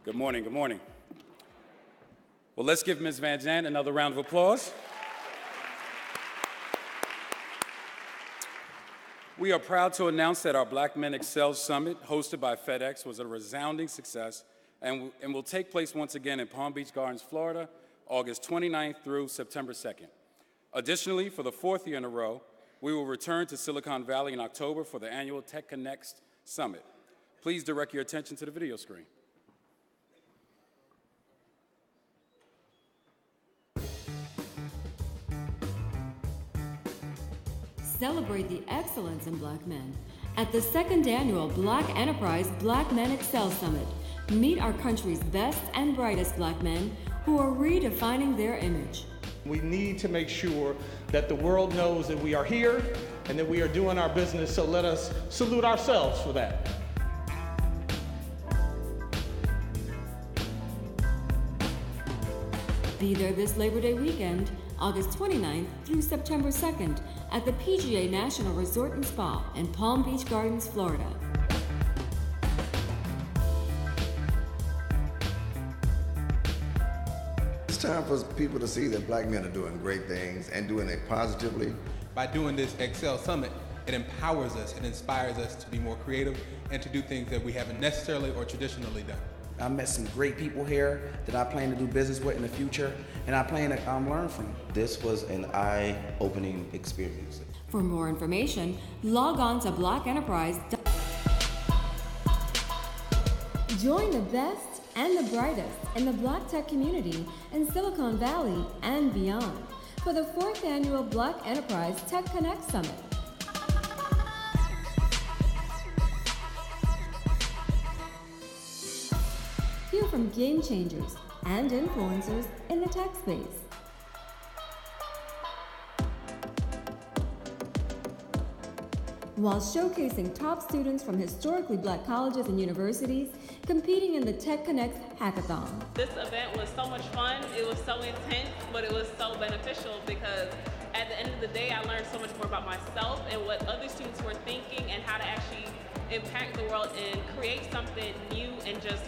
Good morning, good morning. Well, let's give Ms. Van Zandt another round of applause. We are proud to announce that our Black Men Excel Summit, hosted by FedEx, was a resounding success and will take place once again in Palm Beach Gardens, Florida, August 29th through September 2nd. Additionally, for the fourth year in a row, we will return to Silicon Valley in October for the annual Tech Connects Summit. Please direct your attention to the video screen. Celebrate the excellence in Black men at the second annual Black Enterprise Black Men Excel Summit. Meet our country's best and brightest Black men who are redefining their image. We need to make sure that the world knows that we are here and that we are doing our business, so let us salute ourselves for that. Be there this Labor Day weekend, August 29th through September 2nd at the PGA National Resort and Spa in Palm Beach Gardens, Florida. It's time for people to see that Black men are doing great things and doing it positively. By doing this Excel Summit, it empowers us, it inspires us to be more creative and to do things that we haven't necessarily or traditionally done. I met some great people here that I plan to do business with in the future, and I plan to learn from. This was an eye-opening experience. For more information, log on to blackenterprise.com. Join the best and the brightest in the Black tech community in Silicon Valley and beyond for the 4th annual Black Enterprise Tech Connect Summit. Hear from game changers and influencers in the tech space. While showcasing top students from historically Black colleges and universities competing in the Tech Connect Hackathon. This event was so much fun. It was so intense, but it was so beneficial because at the end of the day, I learned so much more about myself and what other students were thinking and how to actually impact the world and create something new and just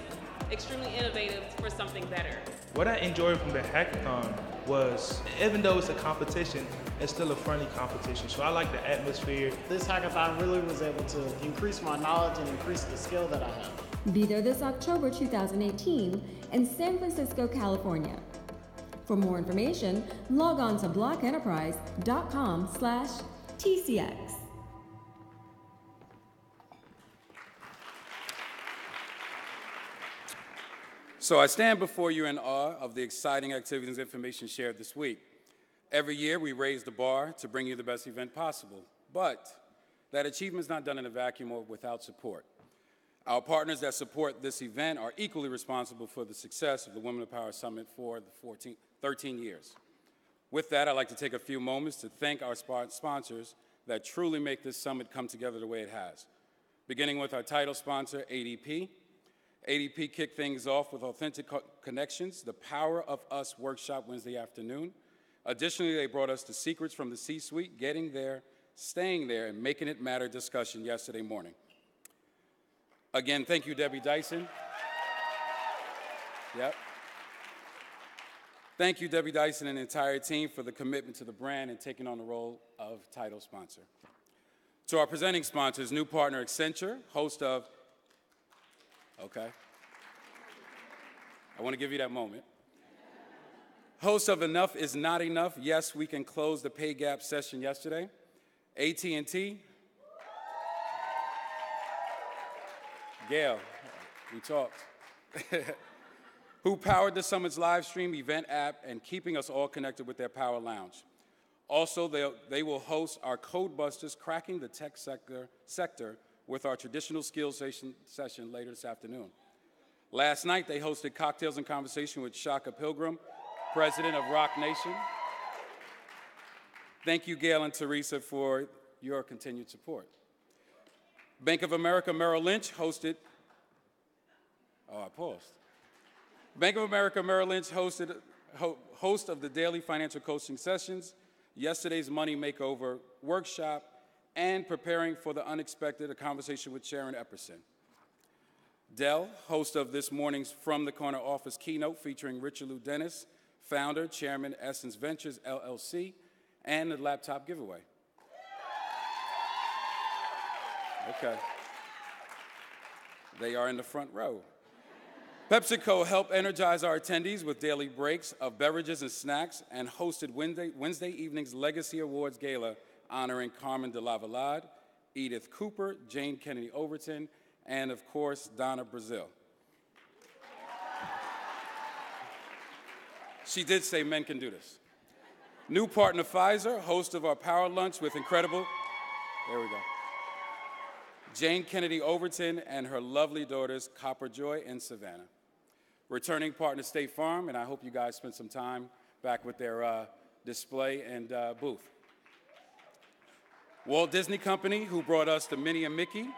extremely innovative for something better. What I enjoyed from the hackathon was, even though it's a competition, it's still a friendly competition. So I like the atmosphere. This hackathon really was able to increase my knowledge and increase the skill that I have. Be there this October 2018 in San Francisco, California. For more information, log on to blackenterprise.com/TCX. So I stand before you in awe of the exciting activities and information shared this week. Every year we raise the bar to bring you the best event possible, but that achievement is not done in a vacuum or without support. Our partners that support this event are equally responsible for the success of the Women of Power Summit for the 13 years. With that, I'd like to take a few moments to thank our sponsors that truly make this summit come together the way it has. Beginning with our title sponsor, ADP. ADP kicked things off with Authentic Connections, the Power of Us workshop Wednesday afternoon. Additionally, they brought us the Secrets from the C-Suite, Getting There, Staying There, and Making It Matter discussion yesterday morning. Again, thank you, Debbie Dyson. Yep. Thank you, Debbie Dyson and the entire team for the commitment to the brand and taking on the role of title sponsor. To our presenting sponsors, new partner Accenture, host of, okay. I want to give you that moment. Host of Enough is Not Enough. Yes, we can close the pay gap session yesterday. AT&T. Gail, we talked. Who powered the summit's live stream event app and keeping us all connected with their Power Lounge. Also, they will host our Code Busters, cracking the tech sector with our traditional skills session later this afternoon. Last night, they hosted Cocktails and Conversation with Shaka Pilgrim, president of Rock Nation. Thank you, Gail and Teresa, for your continued support. Bank of America Merrill Lynch hosted, I paused. Bank of America Merrill Lynch hosted host of the daily financial coaching sessions, yesterday's Money Makeover workshop, and preparing for the unexpected, a conversation with Sharon Epperson. Dell, host of this morning's From the Corner Office keynote featuring Richelieu Dennis, founder, chairman, Essence Ventures, LLC, and the laptop giveaway. Okay. They are in the front row. PepsiCo helped energize our attendees with daily breaks of beverages and snacks and hosted Wednesday evening's Legacy Awards Gala honoring Carmen de la Valade, Edith Cooper, Jane Kennedy Overton, and of course, Donna Brazil. She did say men can do this. New partner Pfizer, host of our Power Lunch with incredible, there we go, Jane Kennedy Overton and her lovely daughters, Copper Joy and Savannah. Returning partner State Farm, and I hope you guys spent some time back with their display and booth. Walt Disney Company, who brought us the Minnie and Mickey,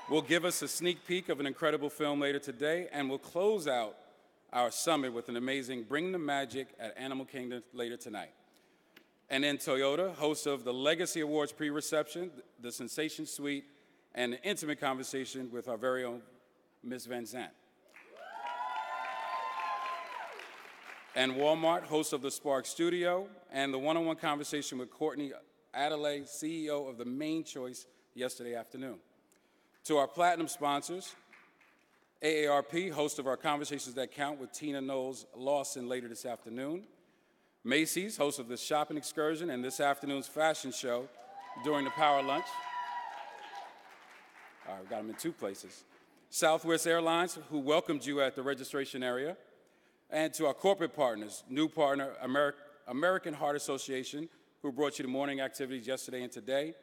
will give us a sneak peek of an incredible film later today, and will close out our summit with an amazing Bring the Magic at Animal Kingdom later tonight. And then Toyota, host of the Legacy Awards pre-reception, the Sensation Suite, and an intimate conversation with our very own Ms. Van Zandt. And Walmart, host of the Spark Studio, and the one-on-one conversation with Courtney Adelaide, CEO of the Main Choice, yesterday afternoon. To our platinum sponsors, AARP, host of our Conversations That Count with Tina Knowles Lawson later this afternoon. Macy's, host of the Shopping Excursion and this afternoon's fashion show during the Power Lunch. All right, we got them in two places. Southwest Airlines, who welcomed you at the registration area. And to our corporate partners, new partner, American Heart Association, who brought you the morning activities yesterday and today.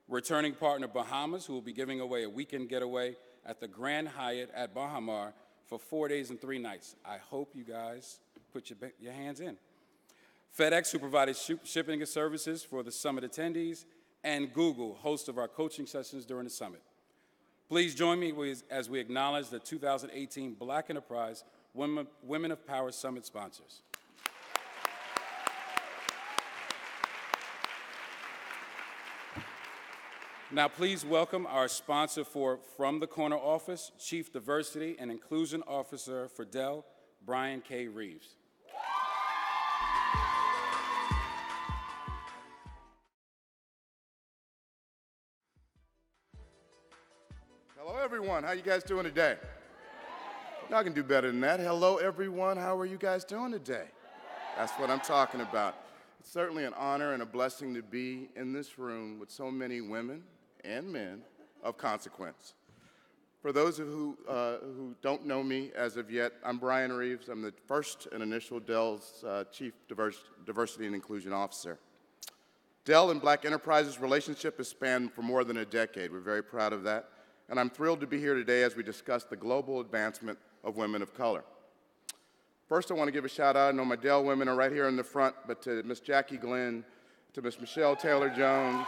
Returning partner, Bahamas, who will be giving away a weekend getaway at the Grand Hyatt at Baha Mar for 4 days and 3 nights. I hope you guys put your hands in. FedEx, who provided shipping and services for the summit attendees, and Google, host of our coaching sessions during the summit. Please join me as we acknowledge the 2018 Black Enterprise Women of Power Summit sponsors. Now please welcome our sponsor for From the Corner Office, Chief Diversity and Inclusion Officer for Dell, Brian K. Reaves. Hello, everyone. How you guys doing today? Y'all can do better than that. Hello, everyone. How are you guys doing today? That's what I'm talking about. It's certainly an honor and a blessing to be in this room with so many women and men of consequence. For those who don't know me as of yet, I'm Brian Reaves. I'm the first and initial Dell's Chief Diversity and Inclusion Officer. Dell and Black Enterprise's relationship has spanned for more than a decade. We're very proud of that. And I'm thrilled to be here today as we discuss the global advancement of women of color. First, I want to give a shout out. I know my Dell women are right here in the front, but to Ms. Jackie Glenn, to Ms. Michelle Taylor-Jones,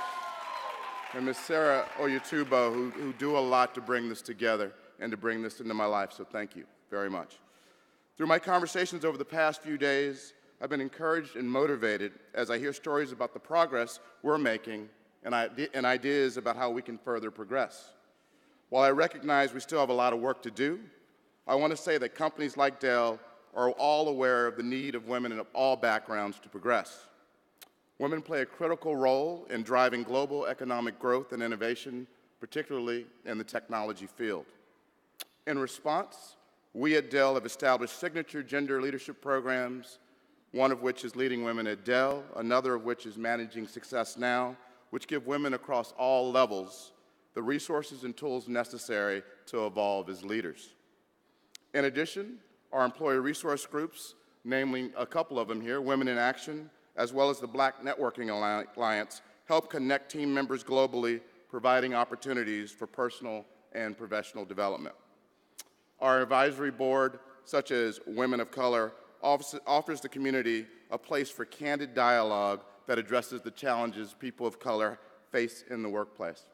and Ms. Sarah Oyatubo, who do a lot to bring this together and to bring this into my life, so thank you very much. Through my conversations over the past few days, I've been encouraged and motivated as I hear stories about the progress we're making and ideas about how we can further progress. While I recognize we still have a lot of work to do, I want to say that companies like Dell are all aware of the need of women of all backgrounds to progress. Women play a critical role in driving global economic growth and innovation, particularly in the technology field. In response, we at Dell have established signature gender leadership programs, one of which is Leading Women at Dell, another of which is Managing Success Now, which give women across all levels the resources and tools necessary to evolve as leaders. In addition, our employee resource groups, namely a couple of them here, Women in Action, as well as the Black Networking Alliance, help connect team members globally, providing opportunities for personal and professional development. Our advisory board, such as Women of Color, offers the community a place for candid dialogue that addresses the challenges people of color face in the workplace.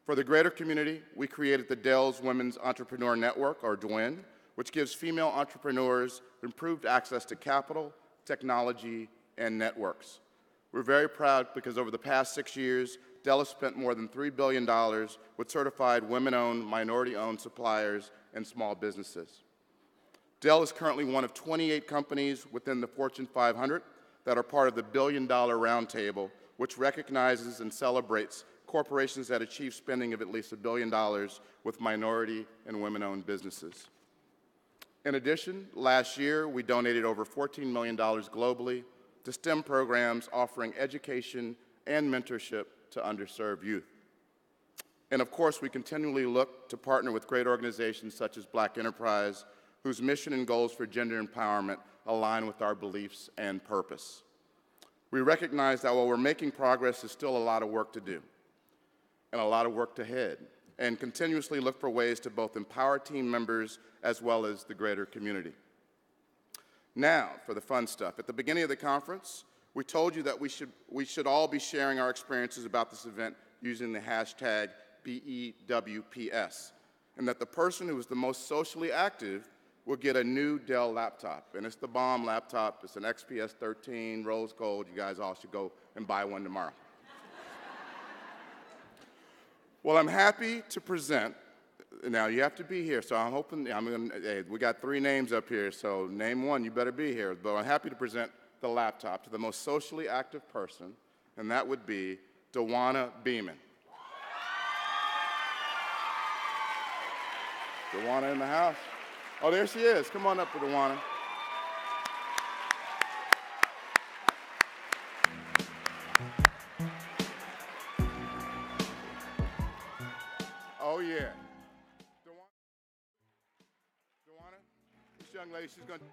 For the greater community, we created the Dell's Women's Entrepreneur Network, or DWIN, which gives female entrepreneurs improved access to capital, technology, and networks. We're very proud because over the past 6 years, Dell has spent more than $3 billion with certified women-owned, minority-owned suppliers and small businesses. Dell is currently one of 28 companies within the Fortune 500 that are part of the billion-dollar roundtable, which recognizes and celebrates corporations that achieve spending of at least $1 billion with minority and women-owned businesses. In addition, last year, we donated over $14 million globally to STEM programs offering education and mentorship to underserved youth. And of course, we continually look to partner with great organizations such as Black Enterprise, whose mission and goals for gender empowerment align with our beliefs and purpose. We recognize that while we're making progress, there's still a lot of work to do and a lot of work ahead, and continuously look for ways to both empower team members as well as the greater community. Now, for the fun stuff. At the beginning of the conference, we told you that we should all be sharing our experiences about this event using the hashtag BEWPS, and that the person who was the most socially active will get a new Dell laptop. And it's the bomb laptop. It's an XPS 13, rose gold. You guys all should go and buy one tomorrow. Well, I'm happy to present. Now, you have to be here, so I'm hoping, hey, we got 3 names up here, so name one, you better be here. But I'm happy to present the laptop to the most socially active person, and that would be Dewana Beeman. Dewana in the house. Oh, there she is. Come on up for Dewana. Oh, yeah. Dewana, this young lady, she's going to,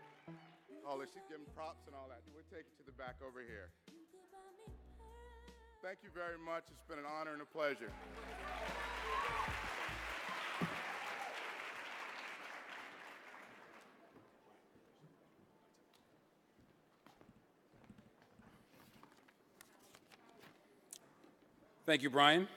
she's giving props and all that. We'll take it to the back over here. Thank you very much. It's been an honor and a pleasure. Thank you, Brian.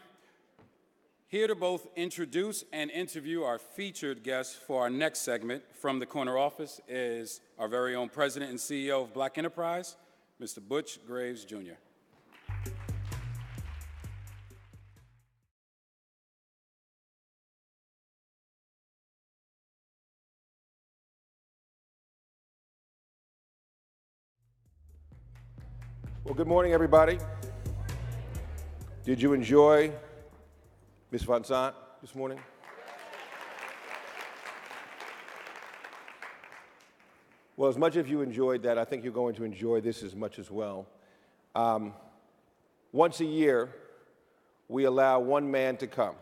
Here to both introduce and interview our featured guests for our next segment from the corner office is our very own President and CEO of Black Enterprise, Mr. Butch Graves, Jr. Well, good morning, everybody. Did you enjoy Ms. Van Zandt this morning? Well, as much as you enjoyed that, I think you're going to enjoy this as much as well. Once a year, we allow one man to come.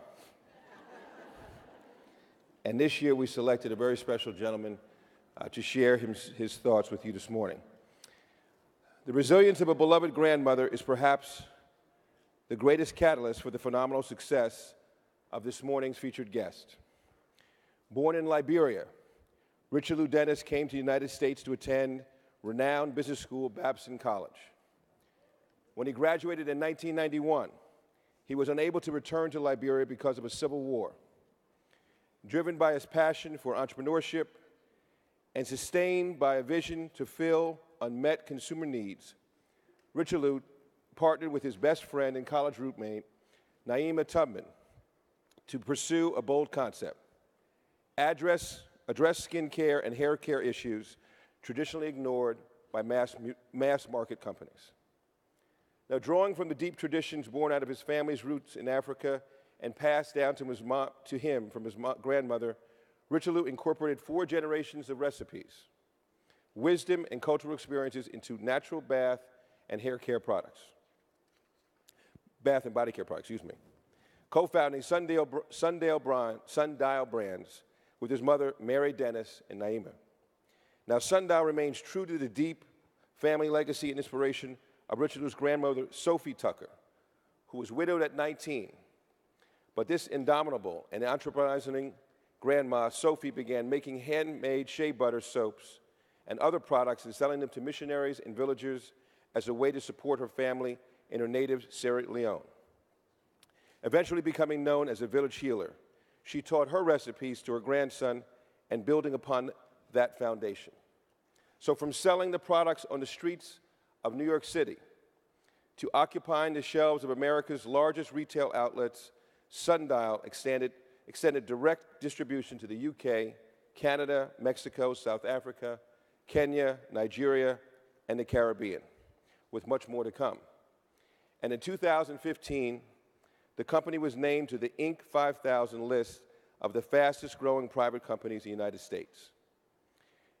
And this year, we selected a very special gentleman to share his thoughts with you this morning. The resilience of a beloved grandmother is perhaps the greatest catalyst for the phenomenal success of this morning's featured guest. Born in Liberia, Richelieu Dennis came to the United States to attend renowned business school Babson College. When he graduated in 1991, he was unable to return to Liberia because of a civil war. Driven by his passion for entrepreneurship and sustained by a vision to fill unmet consumer needs, Richelieu partnered with his best friend and college roommate, Naima Tubman, to pursue a bold concept: address skin care and hair care issues traditionally ignored by mass market companies. Now, drawing from the deep traditions born out of his family's roots in Africa and passed down to him from his grandmother, Richelieu incorporated 4 generations of recipes, wisdom, and cultural experiences into natural bath and hair care products. Bath and body care products, co-founding Sundial brands with his mother, Mary Dennis, and Naima. Now, Sundial remains true to the deep family legacy and inspiration of Richelieu's grandmother, Sophie Tucker, who was widowed at 19. But this indomitable and enterprising grandma, Sophie, began making handmade shea butter soaps and other products and selling them to missionaries and villagers as a way to support her family in her native Sierra Leone. Eventually becoming known as a village healer, she taught her recipes to her grandson and building upon that foundation. So from selling the products on the streets of New York City to occupying the shelves of America's largest retail outlets, Sundial extended direct distribution to the UK, Canada, Mexico, South Africa, Kenya, Nigeria, and the Caribbean, with much more to come. And in 2015, the company was named to the Inc. 5000 list of the fastest growing private companies in the United States.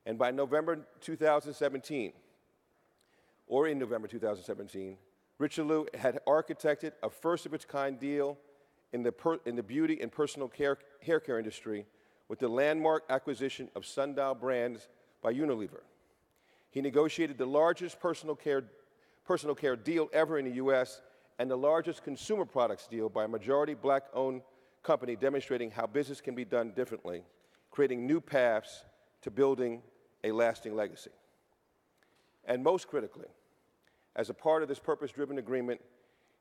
And by November 2017, or in November 2017, Richelieu had architected a first-of-its-kind deal in the beauty and personal hair care industry with the landmark acquisition of Sundial brands by Unilever. He negotiated the largest personal care deal ever in the U.S. and the largest consumer products deal by a majority black-owned company, demonstrating how business can be done differently, creating new paths to building a lasting legacy. And most critically, as a part of this purpose-driven agreement,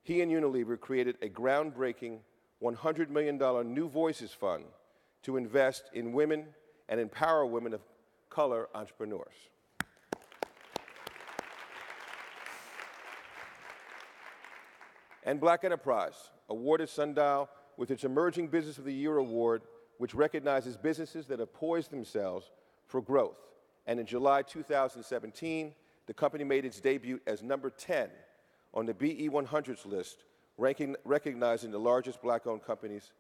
he and Unilever created a groundbreaking $100 million New Voices Fund to invest in women and empower women of color entrepreneurs. And Black Enterprise awarded Sundial with its Emerging Business of the Year Award, which recognizes businesses that have poised themselves for growth. And in July 2017, the company made its debut as number 10 on the BE 100's list, recognizing the largest black-owned companies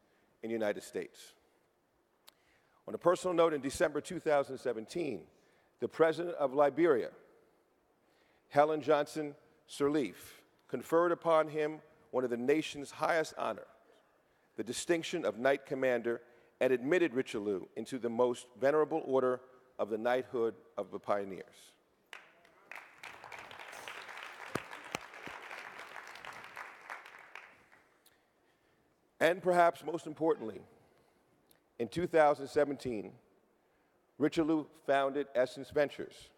in the United States. On a personal note, in December 2017, the president of Liberia, Helen Johnson Sirleaf, conferred upon him one of the nation's highest honors, the distinction of Knight Commander, and admitted Richelieu into the most venerable order of the Knighthood of the Pioneers. And perhaps most importantly, in 2017, Richelieu founded Essence Ventures,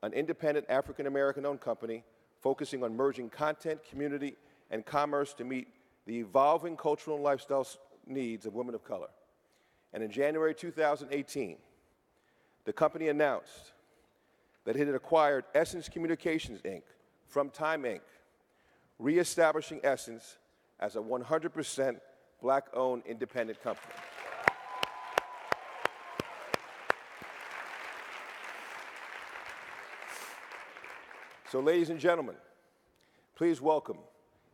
an independent African-American-owned company focusing on merging content, community, and commerce to meet the evolving cultural and lifestyle needs of women of color. And in January 2018, the company announced that it had acquired Essence Communications, Inc. from Time, Inc., reestablishing Essence as a 100% black-owned independent company. So, ladies and gentlemen, please welcome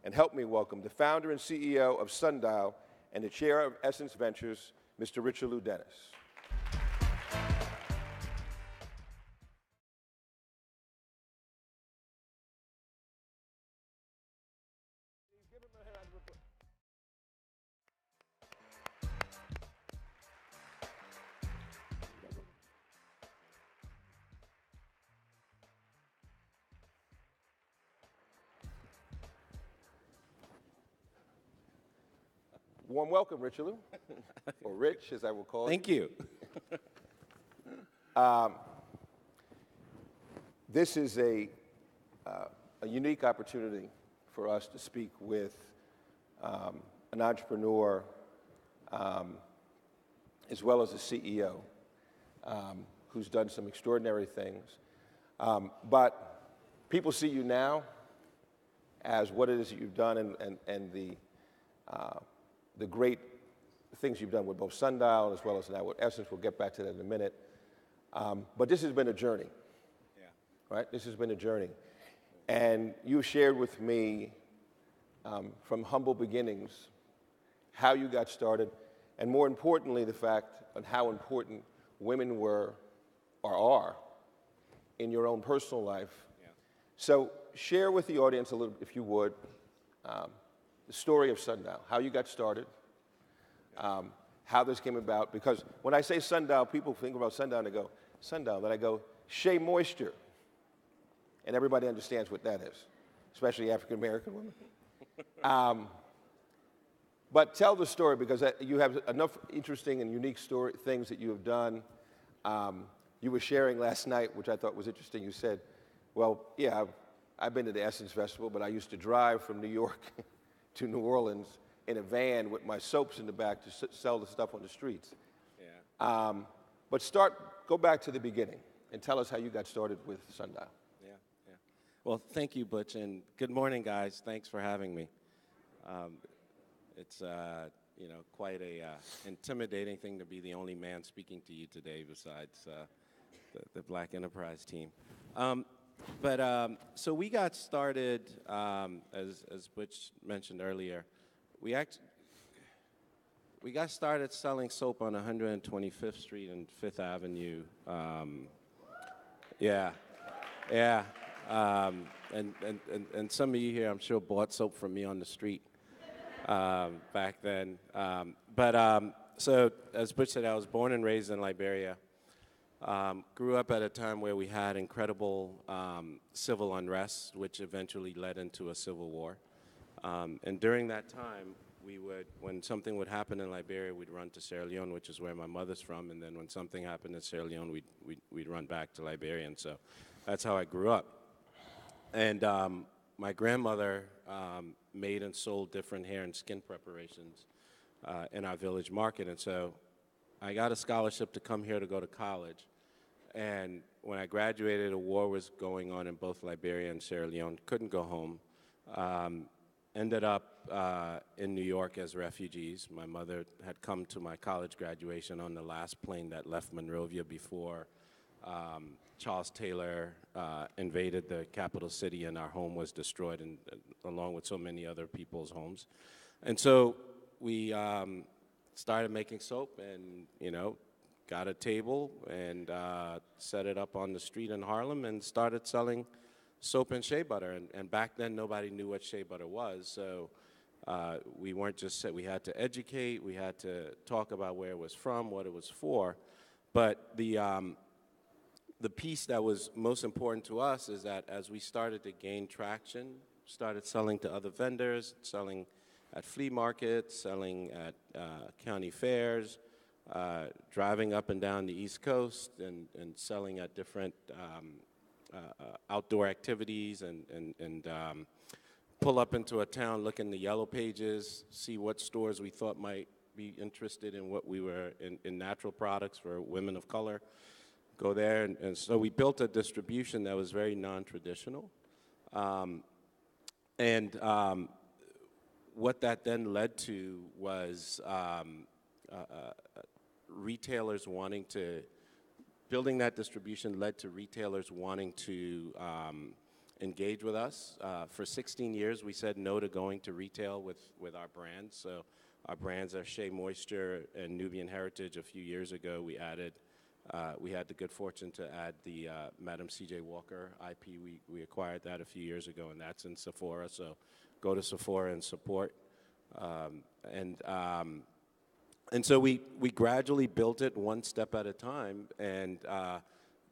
and help me welcome the founder and CEO of Sundial and the chair of Essence Ventures, Mr. Richelieu Dennis. Warm welcome, Richelieu, or Rich, as I will call you. Thank you. This is a unique opportunity for us to speak with an entrepreneur as well as a CEO who's done some extraordinary things. But people see you now as what it is that you've done and the great things you've done with both Sundial as well as now with Essence. We'll get back to that in a minute. But this has been a journey, right? This has been a journey. And you've shared with me from humble beginnings how you got started, and more importantly, the fact on how important women were or are in your own personal life. So share with the audience a little, if you would, the story of Sundial, how you got started, how this came about. Because when I say Sundial, people think about Sundial and they go, Sundial. Then I go, Shea Moisture. And everybody understands what that is, especially African-American women. But tell the story, because you have enough interesting and unique things that you have done. You were sharing last night, which I thought was interesting. You said, well, yeah, I've been to the Essence Festival, but I used to drive from New York to New Orleans in a van with my soaps in the back to sell the stuff on the streets. Yeah. But go back to the beginning and tell us how you got started with Sundial. Well, thank you, Butch, and good morning, guys. Thanks for having me. It's quite a intimidating thing to be the only man speaking to you today besides the Black Enterprise team. So we got started, as Butch mentioned earlier, we got started selling soap on 125th Street and 5th Avenue. And some of you here, I'm sure, bought soap from me on the street back then. So as Butch said, I was born and raised in Liberia. Grew up at a time where we had incredible civil unrest, which eventually led into a civil war. And during that time, when something would happen in Liberia, we'd run to Sierra Leone, which is where my mother's from, and then when something happened in Sierra Leone, we'd run back to Liberia, and so that's how I grew up. And my grandmother made and sold different hair and skin preparations in our village market, and so I got a scholarship to come here to go to college. And when I graduated, a war was going on in both Liberia and Sierra Leone. Couldn't go home. Ended up in New York as refugees. My mother had come to my college graduation on the last plane that left Monrovia before Charles Taylor invaded the capital city, and our home was destroyed, and along with so many other people's homes. And so we started making soap, and got a table and set it up on the street in Harlem and started selling soap and shea butter. And back then, nobody knew what shea butter was, so we weren't just we had to educate, we had to talk about where it was from, what it was for. But the piece that was most important to us is that as we started to gain traction, started selling to other vendors, selling at flea markets, selling at county fairs, driving up and down the East Coast and selling at different outdoor activities and pull up into a town, look in the yellow pages, see what stores we thought might be interested in what we were in natural products for women of color. Go there, and so we built a distribution that was very non-traditional. What that then led to was retailers wanting to, building that distribution led to retailers wanting to engage with us. For 16 years, we said no to going to retail with our brands. So our brands are Shea Moisture and Nubian Heritage. A few years ago, we had the good fortune to add the Madam C.J. Walker IP. We acquired that a few years ago, and that's in Sephora. So go to Sephora and support. And so we gradually built it one step at a time. And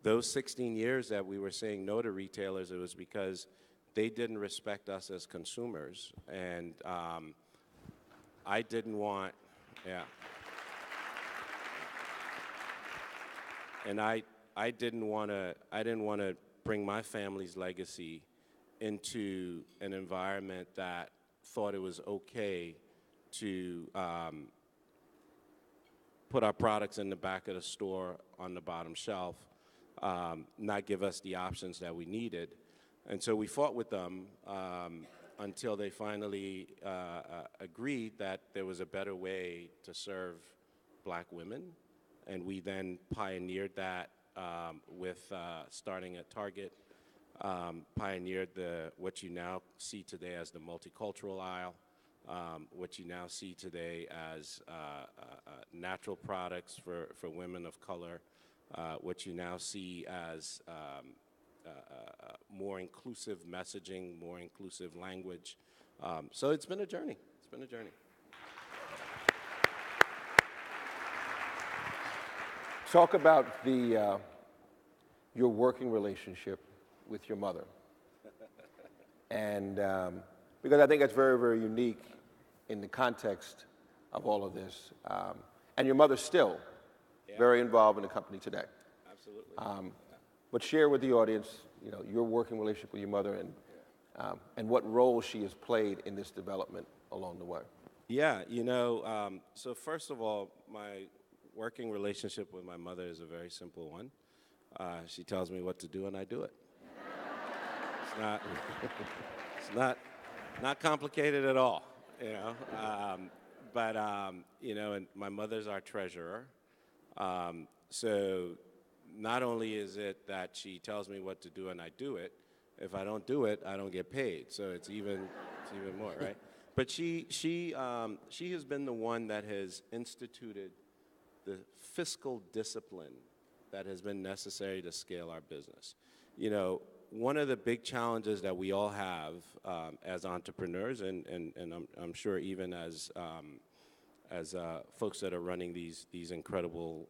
those 16 years that we were saying no to retailers, it was because they didn't respect us as consumers. And I didn't want, And I didn't want to bring my family's legacy into an environment that thought it was okay to put our products in the back of the store on the bottom shelf, not give us the options that we needed. And so we fought with them until they finally agreed that there was a better way to serve black women. And we then pioneered that with starting at Target, pioneered what you now see today as the multicultural aisle, what you now see today as natural products for women of color, what you now see as more inclusive messaging, more inclusive language. So it's been a journey. It's been a journey. Talk about your working relationship with your mother. And because I think that's very, very unique in the context of all of this. And your mother's still very involved in the company today. Absolutely. But share with the audience, your working relationship with your mother and what role she has played in this development along the way. Yeah, so first of all, my working relationship with my mother is a very simple one. She tells me what to do, and I do it. It's not complicated at all, you know. You know, and my mother's our treasurer. So not only is it that she tells me what to do and I do it, if I don't do it, I don't get paid. So it's even more, right? But she has been the one that has instituted the fiscal discipline that has been necessary to scale our business. You know, one of the big challenges that we all have as entrepreneurs, and I'm sure even as folks that are running these incredible,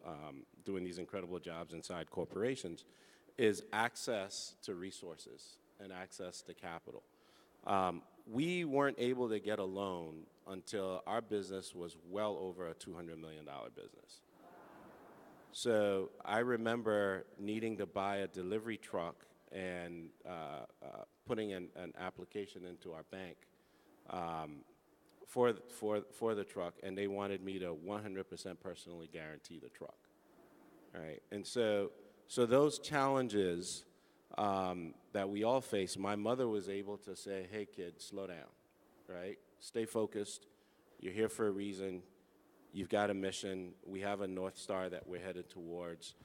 doing these incredible jobs inside corporations, is access to resources and access to capital. We weren't able to get a loan until our business was well over a $200 million business. So I remember needing to buy a delivery truck and putting an application into our bank for the truck, and they wanted me to 100% personally guarantee the truck, right? And so those challenges that we all face, my mother was able to say, hey, kid, slow down, right? Stay focused. You're here for a reason. You've got a mission. We have a North Star that we're headed towards.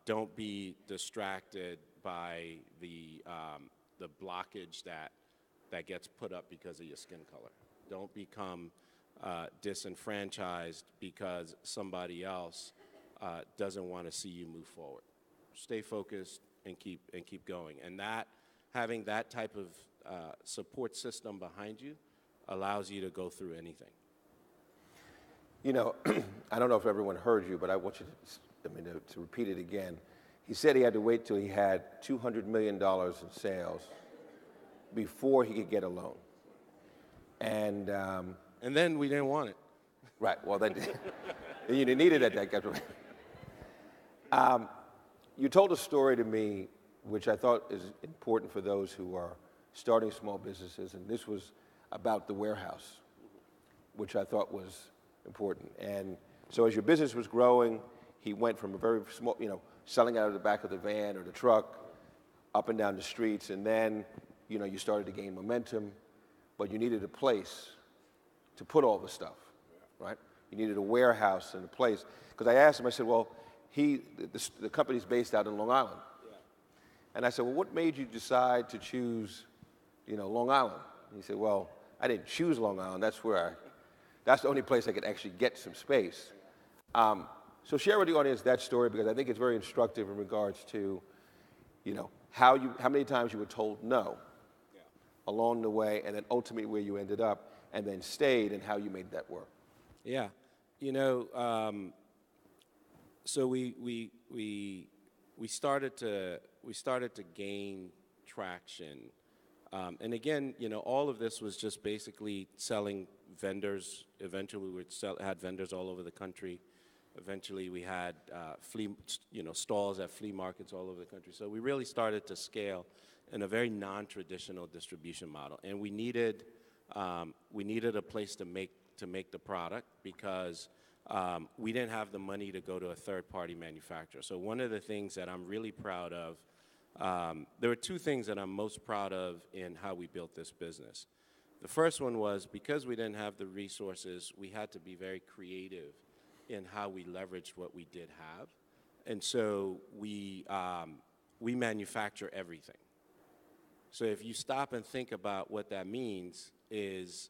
Don't be distracted by the blockage that gets put up because of your skin color. Don't become disenfranchised because somebody else doesn't want to see you move forward. Stay focused and keep going. And that, having that type of support system behind you allows you to go through anything. You know, I don't know if everyone heard you, but I want you to repeat it again. He said he had to wait till he had $200 million in sales before he could get a loan. And then we didn't want it. Right, well, then you didn't need it at that. You told a story to me which I thought is important for those who are starting small businesses, and this was about the warehouse, which I thought was important. And so as your business was growing, he went from a very small, selling out of the back of the van or the truck, up and down the streets, and then, you started to gain momentum, but you needed a place to put all the stuff, right? You needed a warehouse and a place. Because I asked him, I said, well, the company's based out in Long Island. Yeah. And I said, well, what made you decide to choose, Long Island? And he said, well, I didn't choose Long Island. That's the only place I could actually get some space. So share with the audience that story, because I think it's very instructive in regards to, how many times you were told no along the way, and then ultimately where you ended up, and then stayed, and how you made that work. Yeah, so we started to gain traction, and again, all of this was just basically selling vendors. Eventually, we had vendors all over the country. Eventually, we had stalls at flea markets all over the country. So we really started to scale in a very non-traditional distribution model, and we needed a place to make the product, because we didn't have the money to go to a third-party manufacturer. So one of the things that I'm really proud of, there were two things that I'm most proud of in how we built this business. The first one was, because we didn't have the resources, we had to be very creative in how we leveraged what we did have. And so we manufacture everything. So if you stop and think about what that means, is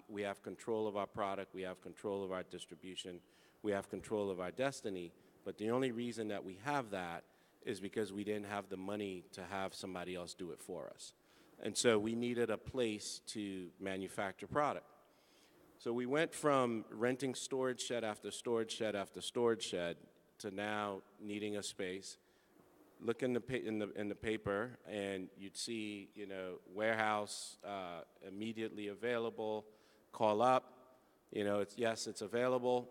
we have control of our product, we have control of our distribution, we have control of our destiny, but the only reason that we have that is because we didn't have the money to have somebody else do it for us. And so we needed a place to manufacture product. So we went from renting storage shed after storage shed after storage shed to now needing a space. Look in the paper, and you'd see, warehouse immediately available. Call up, it's available.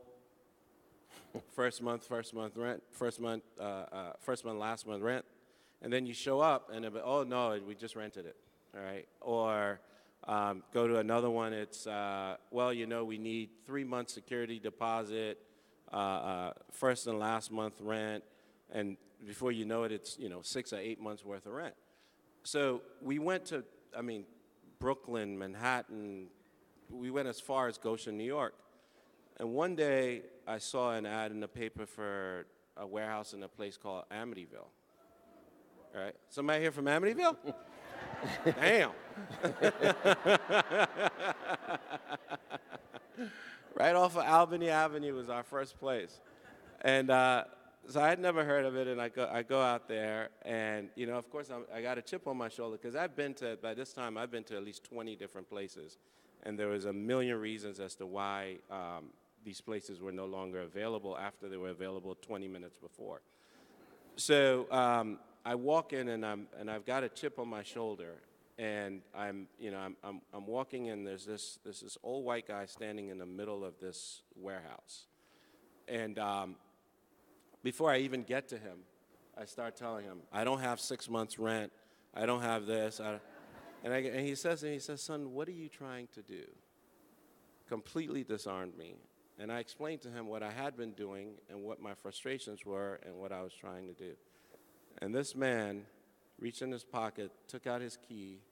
First month rent, first month, last month rent, and then you show up, and oh no, we just rented it, all right? Or go to another one. It's we need 3 months security deposit, first and last month rent, and before you know it, it's 6 or 8 months worth of rent. So we went to, Brooklyn, Manhattan. We went as far as Goshen, New York. And one day, I saw an ad in the paper for a warehouse in a place called Amityville. All right? Somebody here from Amityville? Damn. Right off of Albany Avenue was our first place. And so I had never heard of it, and I go out there, and, of course, I got a chip on my shoulder, because by this time, I've been to at least 20 different places, and there was a million reasons as to why these places were no longer available after they were available 20 minutes before. So I walk in, and I've got a chip on my shoulder, and I'm walking in. There's this old white guy standing in the middle of this warehouse, and before I even get to him, I start telling him, I don't have 6 months rent. I don't have this. And he says to me, son, what are you trying to do? Completely disarmed me. And I explained to him what I had been doing and what my frustrations were and what I was trying to do. And this man reached in his pocket, took out his key,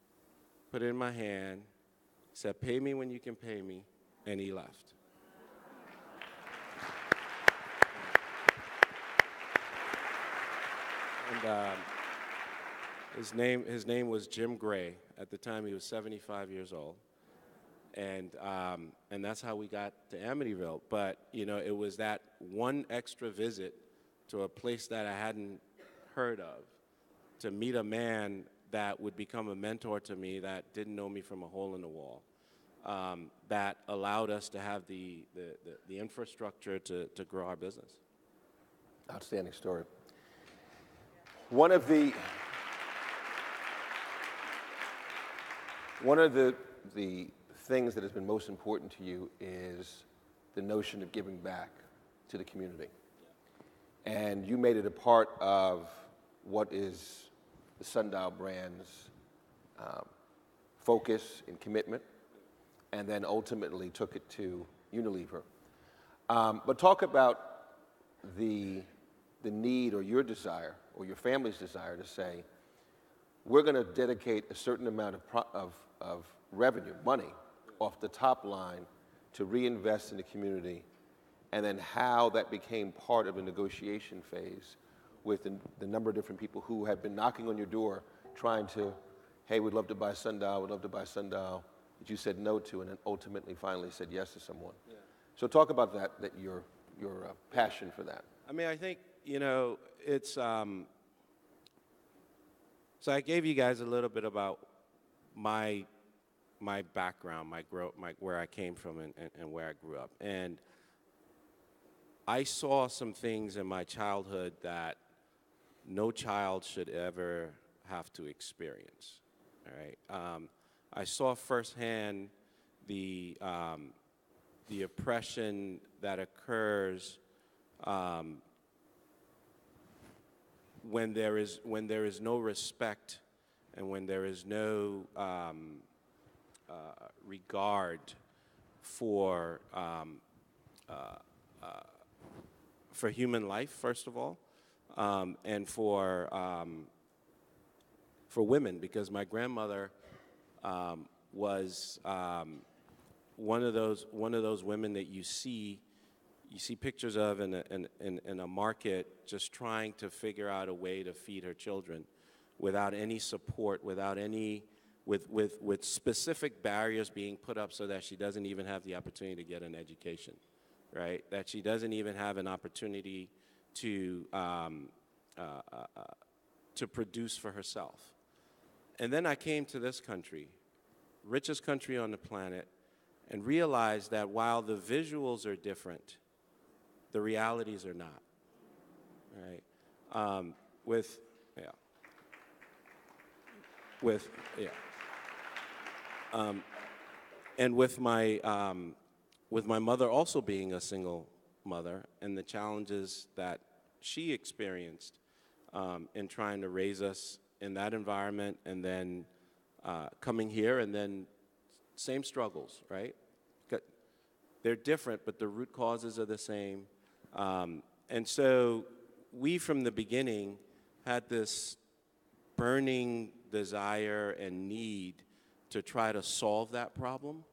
put it in my hand, said, pay me when you can pay me, and he left. And his name was Jim Gray. At the time, he was 75 years old. And that's how we got to Amityville. But, it was that one extra visit to a place that I hadn't heard of, to meet a man that would become a mentor to me that didn't know me from a hole in the wall, that allowed us to have the infrastructure to grow our business. Outstanding story. One of the things that has been most important to you is the notion of giving back to the community. And you made it a part of what is the Sundial brand's focus and commitment, and then ultimately took it to Unilever. But talk about the need or your desire or your family's desire to say, we're going to dedicate a certain amount of revenue, money, off the top line to reinvest in the community, and then how that became part of a negotiation phase with the number of different people who have been knocking on your door trying to, hey, we'd love to buy Sundial, that you said no to, and then ultimately finally said yes to someone. Yeah. So talk about that your passion for that. I think, it's, so I gave you guys a little bit about my background, where I came from and where I grew up. And I saw some things in my childhood that no child should ever have to experience, all right? I saw firsthand the oppression that occurs when there is no respect and when there is no regard for human life, first of all, and for women, because my grandmother was one of those women that you see pictures of in a market, just trying to figure out a way to feed her children without any support, with specific barriers being put up so that she doesn't even have the opportunity to get an education, right? That she doesn't even have an opportunity to produce for herself. And then I came to this country, richest country on the planet, and realized that while the visuals are different, the realities are not, right? And with my mother also being a single mother and the challenges that she experienced in trying to raise us in that environment, and then coming here, and then same struggles, right? They're different, but the root causes are the same. And so we, from the beginning, had this burning desire and need to try to solve that problem.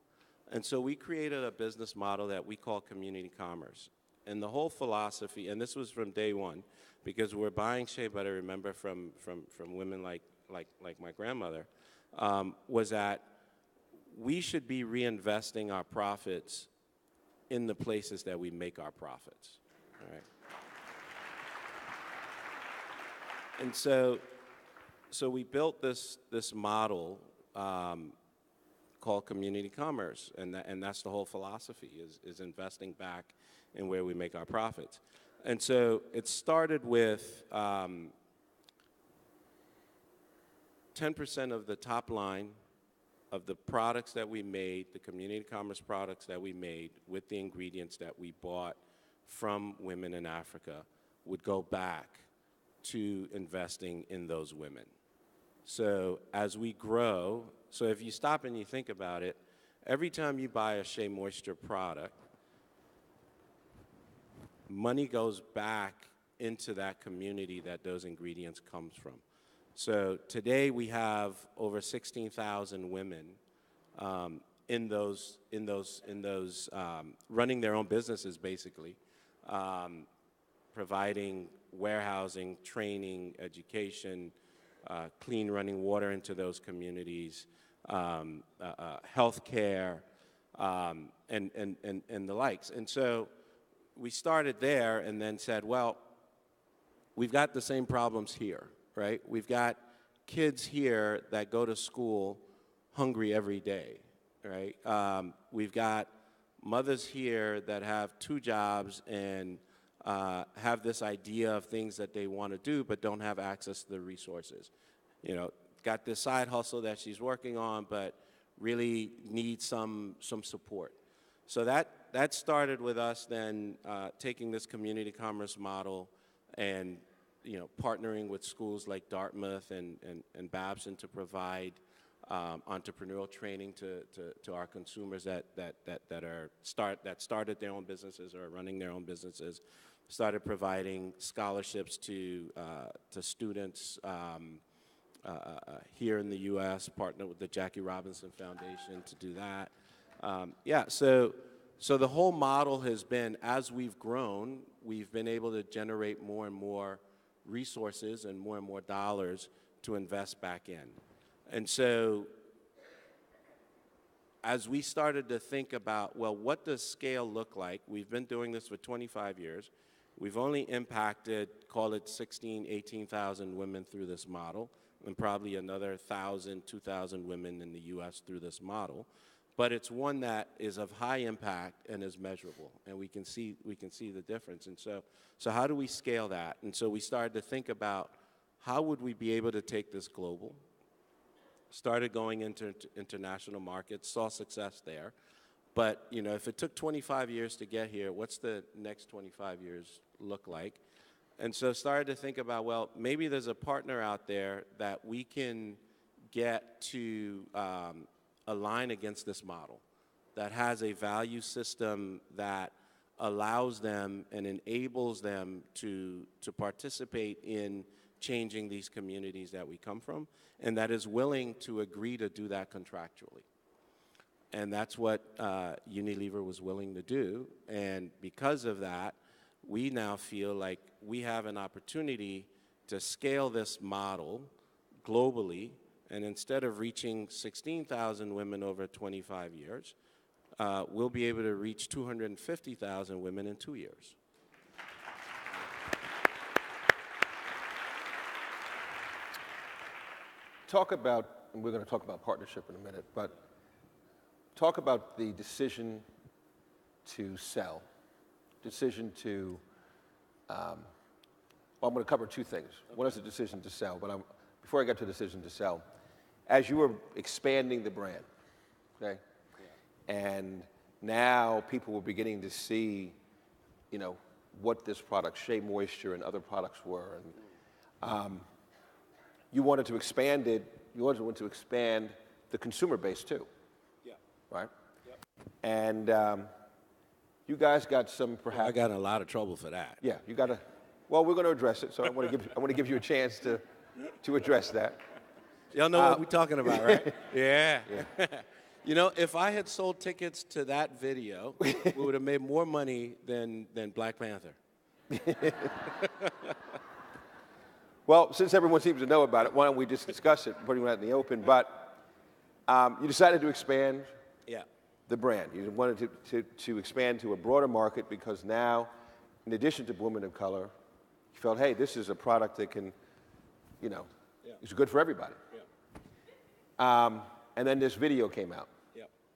And so we created a business model that we call community commerce. And the whole philosophy, and this was from day one, because we're buying shea butter, remember, from women like my grandmother, was that we should be reinvesting our profits in the places that we make our profits, all right? And so we built this model called community commerce, and that's the whole philosophy, is investing back in where we make our profits. And so it started with 10% of the top line of the products that we made, the community commerce products that we made with the ingredients that we bought from women in Africa would go back to investing in those women. So as we grow, so if you stop and you think about it, every time you buy a Shea Moisture product, money goes back into that community that those ingredients comes from. So today we have over 16,000 women in those running their own businesses, basically, providing warehousing, training, education, clean running water into those communities, healthcare, and the likes. And so we started there and then said, well, we've got the same problems here, right? We've got kids here that go to school hungry every day, right? We've got mothers here that have 2 jobs and have this idea of things that they want to do but don't have access to the resources. You know, got this side hustle that she's working on but really needs some support. So that started with us then taking this community commerce model and, you know, partnering with schools like Dartmouth and Babson to provide entrepreneurial training to our consumers that started their own businesses or are running their own businesses. Started providing scholarships to students here in the U.S. Partnered with the Jackie Robinson Foundation to do that. So the whole model has been, as we've grown, we've been able to generate more and more resources and more dollars to invest back in. And so as we started to think about, well, what does scale look like? We've been doing this for 25 years. We've only impacted, call it 16,000, 18,000 women through this model, and probably another 1,000, 2,000 women in the U.S. through this model. But it's one that is of high impact and is measurable, and we can see the difference. And so how do we scale that? And so we started to think about how would we be able to take this global. Started going into international markets, saw success there. But, you know, if it took 25 years to get here, what's the next 25 years look like? And so started to think about, well, maybe there's a partner out there that we can get to align against this model, that has a value system that allows them and enables them to participate in changing these communities that we come from, and that is willing to agree to do that contractually. And that's what Unilever was willing to do. And because of that, we now feel like we have an opportunity to scale this model globally. And instead of reaching 16,000 women over 25 years, we'll be able to reach 250,000 women in 2 years. Talk about, and we're going to talk about partnership in a minute, but talk about the decision to sell, decision to, well, I'm going to cover 2 things. One is the decision to sell, but before I get to the decision to sell, as you were expanding the brand, okay, and now people were beginning to see, you know, what this product, Shea Moisture and other products were, and you wanted to expand it, you wanted to expand the consumer base too. Yeah. Right? Yep. And you guys got some perhaps... I got in a lot of trouble for that. Yeah, you got to... Well, we're going to address it, so I want to give you a chance to address that. Y'all know what we're talking about, right? Yeah. You know, if I had sold tickets to that video, we would have made more money than Black Panther. Well, since everyone seems to know about it, why don't we just discuss it, putting it out in the open. But you decided to expand the brand. You wanted to expand to a broader market because now, in addition to women of color, you felt, hey, this is a product that can, you know, is good for everybody. And then this video came out,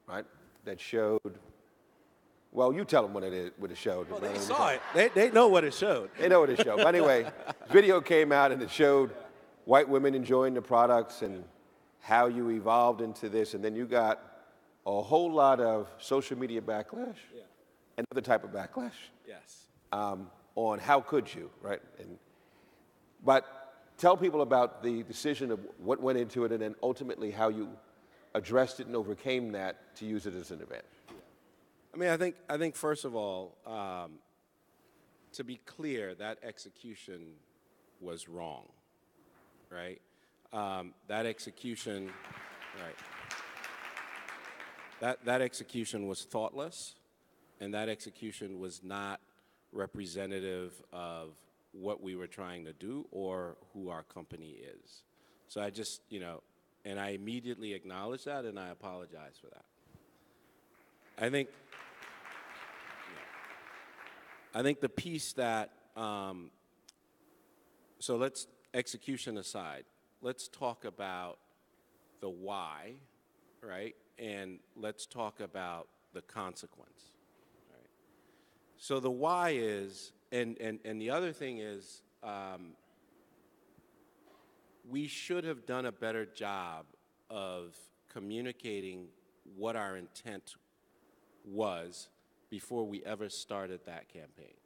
right, that showed, well, you tell them what it showed. Well, they saw it. They know what it showed. They know what it showed. But anyway, video came out and it showed white women enjoying the products and how you evolved into this. And then you got a whole lot of social media backlash and other type of backlash. Yes. On how could you, right? But tell people about the decision of what went into it and then ultimately how you addressed it and overcame that to use it as an advantage. I mean, I think first of all, to be clear, that execution was wrong, right? That execution, right? That execution was thoughtless, and that execution was not representative of what we were trying to do or who our company is. So I just, you know, and I immediately acknowledge that and I apologize for that. I think the piece that, so let's, execution aside, let's talk about the why, right? And let's talk about the consequence, right? So the why is, and the other thing is, we should have done a better job of communicating what our intent was before we ever started that campaign,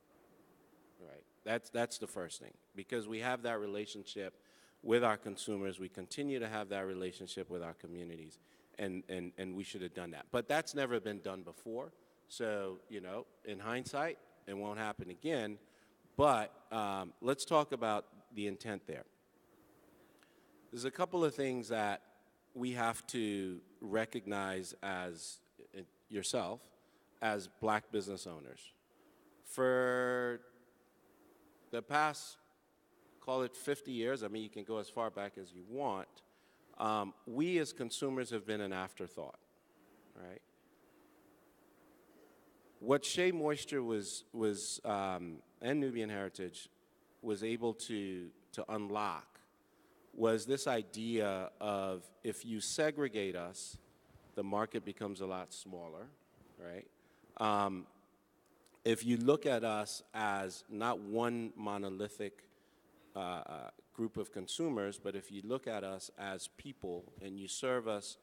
right? That's the first thing, because we have that relationship with our consumers. We continue to have that relationship with our communities, and we should have done that. But that's never been done before, so, you know, in hindsight, it won't happen again. But let's talk about the intent there. There's a couple of things that we have to recognize as yourself, as black business owners. For the past, call it 50 years, I mean, you can go as far back as you want, we as consumers have been an afterthought, right? What Shea Moisture and Nubian Heritage was able to unlock was this idea of, if you segregate us, the market becomes a lot smaller, right? If you look at us as not one monolithic group of consumers, but if you look at us as people and you serve us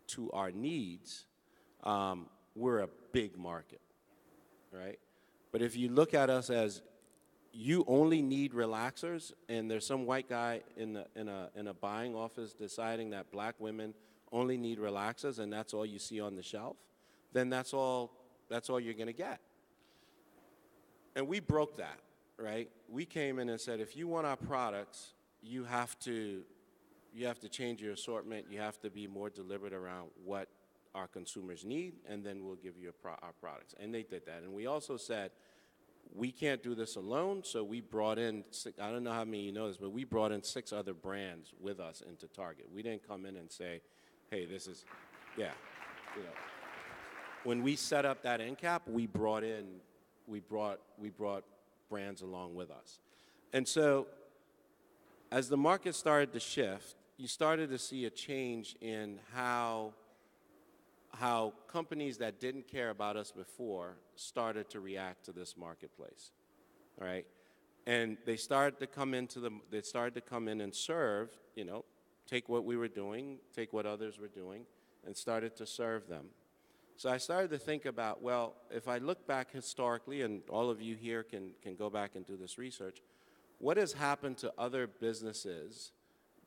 to our needs, we're a big market, right? But if you look at us as you only need relaxers, and there's some white guy in a buying office deciding that black women only need relaxers, and that's all you see on the shelf, then that's all you're going to get. And we broke that, right? We came in and said, if you want our products, you have to change your assortment. You have to be more deliberate around what our consumers need, and then we'll give you our products. And they did that. And we also said, we can't do this alone, so we brought in, I don't know how many of you know this, but we brought in 6 other brands with us into Target. We didn't come in and say, hey, this is, yeah. You know, when we set up that end cap, we brought brands along with us. And so as the market started to shift, you started to see a change in how companies that didn't care about us before started to react to this marketplace, right? And they started to come in and serve, you know, take what we were doing, take what others were doing, and started to serve them. So I started to think about, well, if I look back historically, and all of you here can go back and do this research, what has happened to other businesses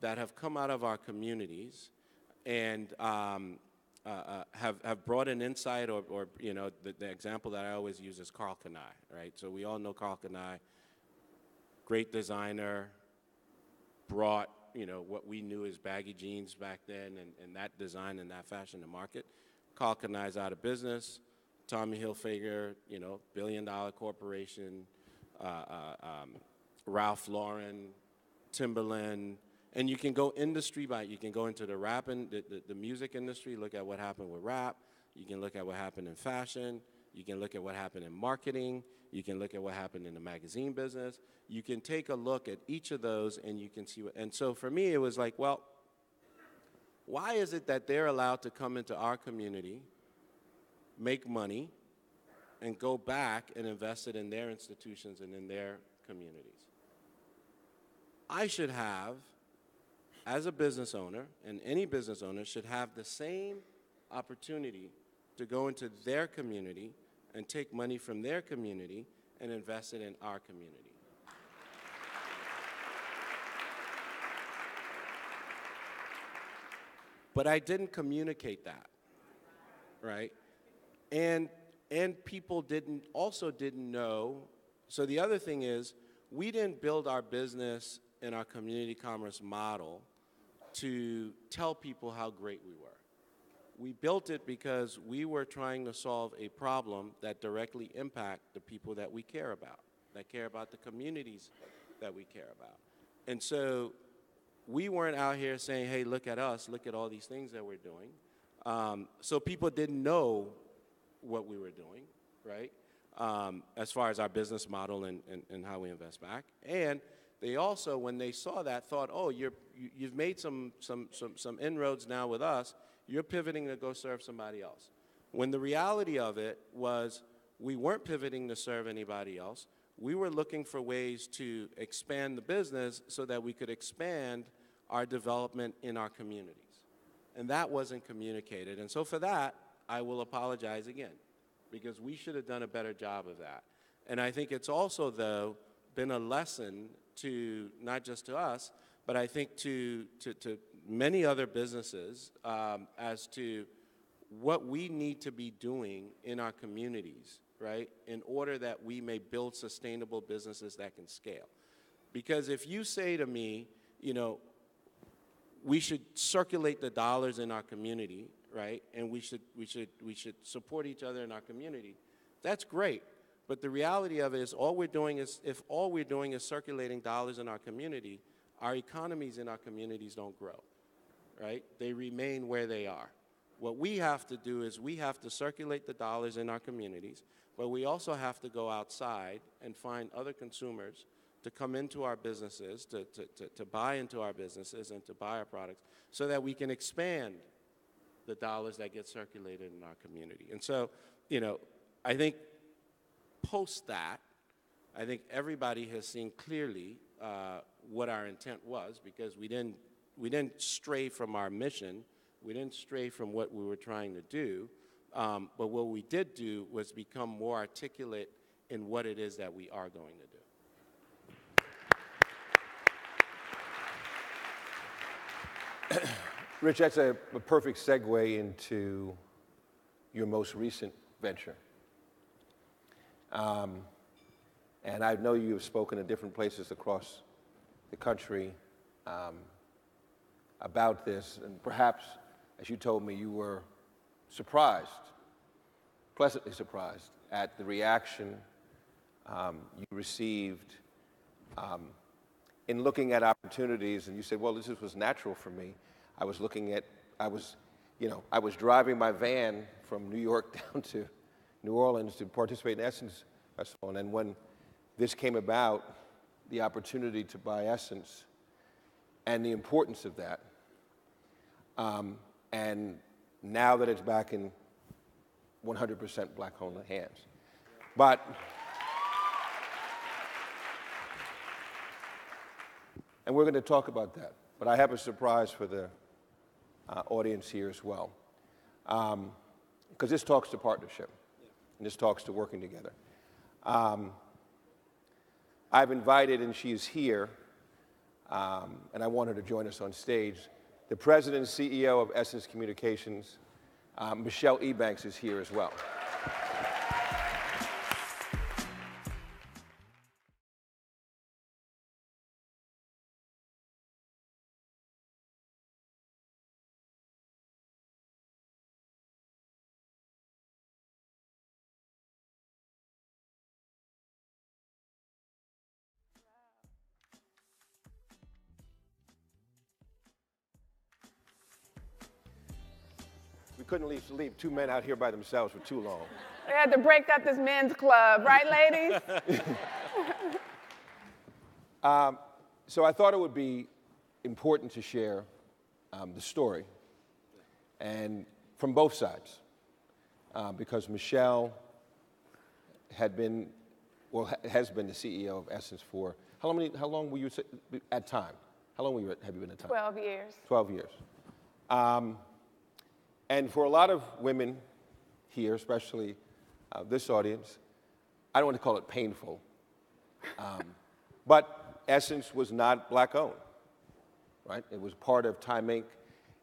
that have come out of our communities and have brought an insight, or you know, the example that I always use is Karl Kani, right? So we all know Karl Kani, great designer, brought what we knew as baggy jeans back then and that design and that fashion to market. Kalkanai's out of business. Tommy Hilfiger, billion-dollar corporation. Ralph Lauren, Timberland, and you can go industry by. You can go into the rap and the music industry. Look at what happened with rap. You can look at what happened in fashion. You can look at what happened in marketing. You can look at what happened in the magazine business. You can take a look at each of those and you can see what, and so for me it was like, well, why is it that they're allowed to come into our community, make money, and go back and invest it in their institutions and in their communities? I should have, as a business owner, and any business owner should have the same opportunity to go into their community and take money from their community and invest it in our community. But I didn't communicate that, right? And people didn't know. So the other thing is, we didn't build our business and our community commerce model to tell people how great we were. We built it because we were trying to solve a problem that directly impact the people that we care about, that care about the communities that we care about. And so we weren't out here saying, hey, look at us, look at all these things that we're doing. So people didn't know what we were doing, right? As far as our business model and how we invest back. And they also, when they saw that, thought, oh, you've made some inroads now with us, you're pivoting to go serve somebody else. When the reality of it was we weren't pivoting to serve anybody else. We were looking for ways to expand the business so that we could expand our development in our communities. And that wasn't communicated. And so for that, I will apologize again, because we should have done a better job of that. And I think it's also, though, been a lesson to, not just to us, but I think to many other businesses as to what we need to be doing in our communities, right, in order that we may build sustainable businesses that can scale. Because if you say to me, we should circulate the dollars in our community, right, and we should support each other in our community, that's great. But the reality of it is, if all we're doing is circulating dollars in our community, our economies in our communities don't grow, right? They remain where they are. What we have to do is we have to circulate the dollars in our communities, but we also have to go outside and find other consumers to come into our businesses, to buy into our businesses and to buy our products so that we can expand the dollars that get circulated in our community. And so, I think post that, I think everybody has seen clearly what our intent was, because we didn't stray from our mission. We didn't stray from what we were trying to do. But what we did do was become more articulate in what it is that we are going to do. Rich, that's a perfect segue into your most recent venture. And I know you have spoken in different places across the country about this, and perhaps, as you told me, you were surprised, pleasantly surprised at the reaction you received in looking at opportunities. And you said, well, this was natural for me. I was driving my van from New York down to New Orleans to participate in Essence Festival. And then when this came about, the opportunity to buy Essence and the importance of that, and now that it's back in 100% black-owned hands. And we're going to talk about that. But I have a surprise for the audience here as well. Because this talks to partnership, and this talks to working together. I've invited, and she's here, and I want her to join us on stage, the president and CEO of Essence Communications, Michelle Ebanks, is here as well. couldn't leave two men out here by themselves for too long. They had to break up this men's club, right, ladies? So I thought it would be important to share the story, and from both sides, because Michelle has been the CEO of Essence for, how long were you at time? How long have you been at time? 12 years. 12 years. And for a lot of women here, especially this audience, I don't want to call it painful, but Essence was not Black-owned, right? It was part of Time Inc.,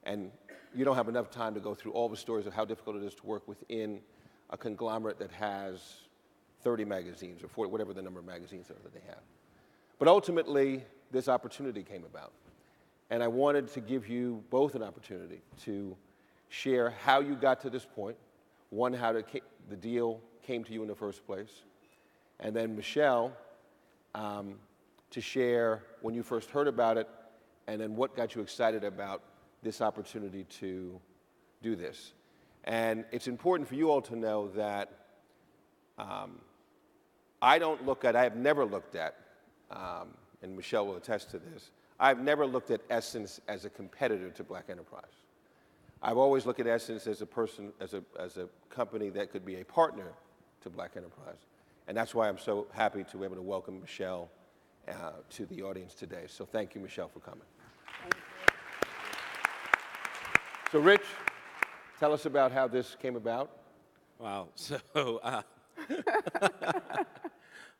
and you don't have enough time to go through all the stories of how difficult it is to work within a conglomerate that has 30 magazines or 40, whatever the number of magazines are that they have. But ultimately, this opportunity came about, and I wanted to give you both an opportunity to share how you got to this point, one, how the deal came to you in the first place, and then Michelle, to share when you first heard about it, and then what got you excited about this opportunity to do this. And it's important for you all to know that I have never looked at, and Michelle will attest to this, I've never looked at Essence as a competitor to Black Enterprise. I've always looked at Essence as a company that could be a partner to Black Enterprise. And that's why I'm so happy to be able to welcome Michelle to the audience today. So thank you, Michelle, for coming. Thank you. So Rich, tell us about how this came about. Wow. So,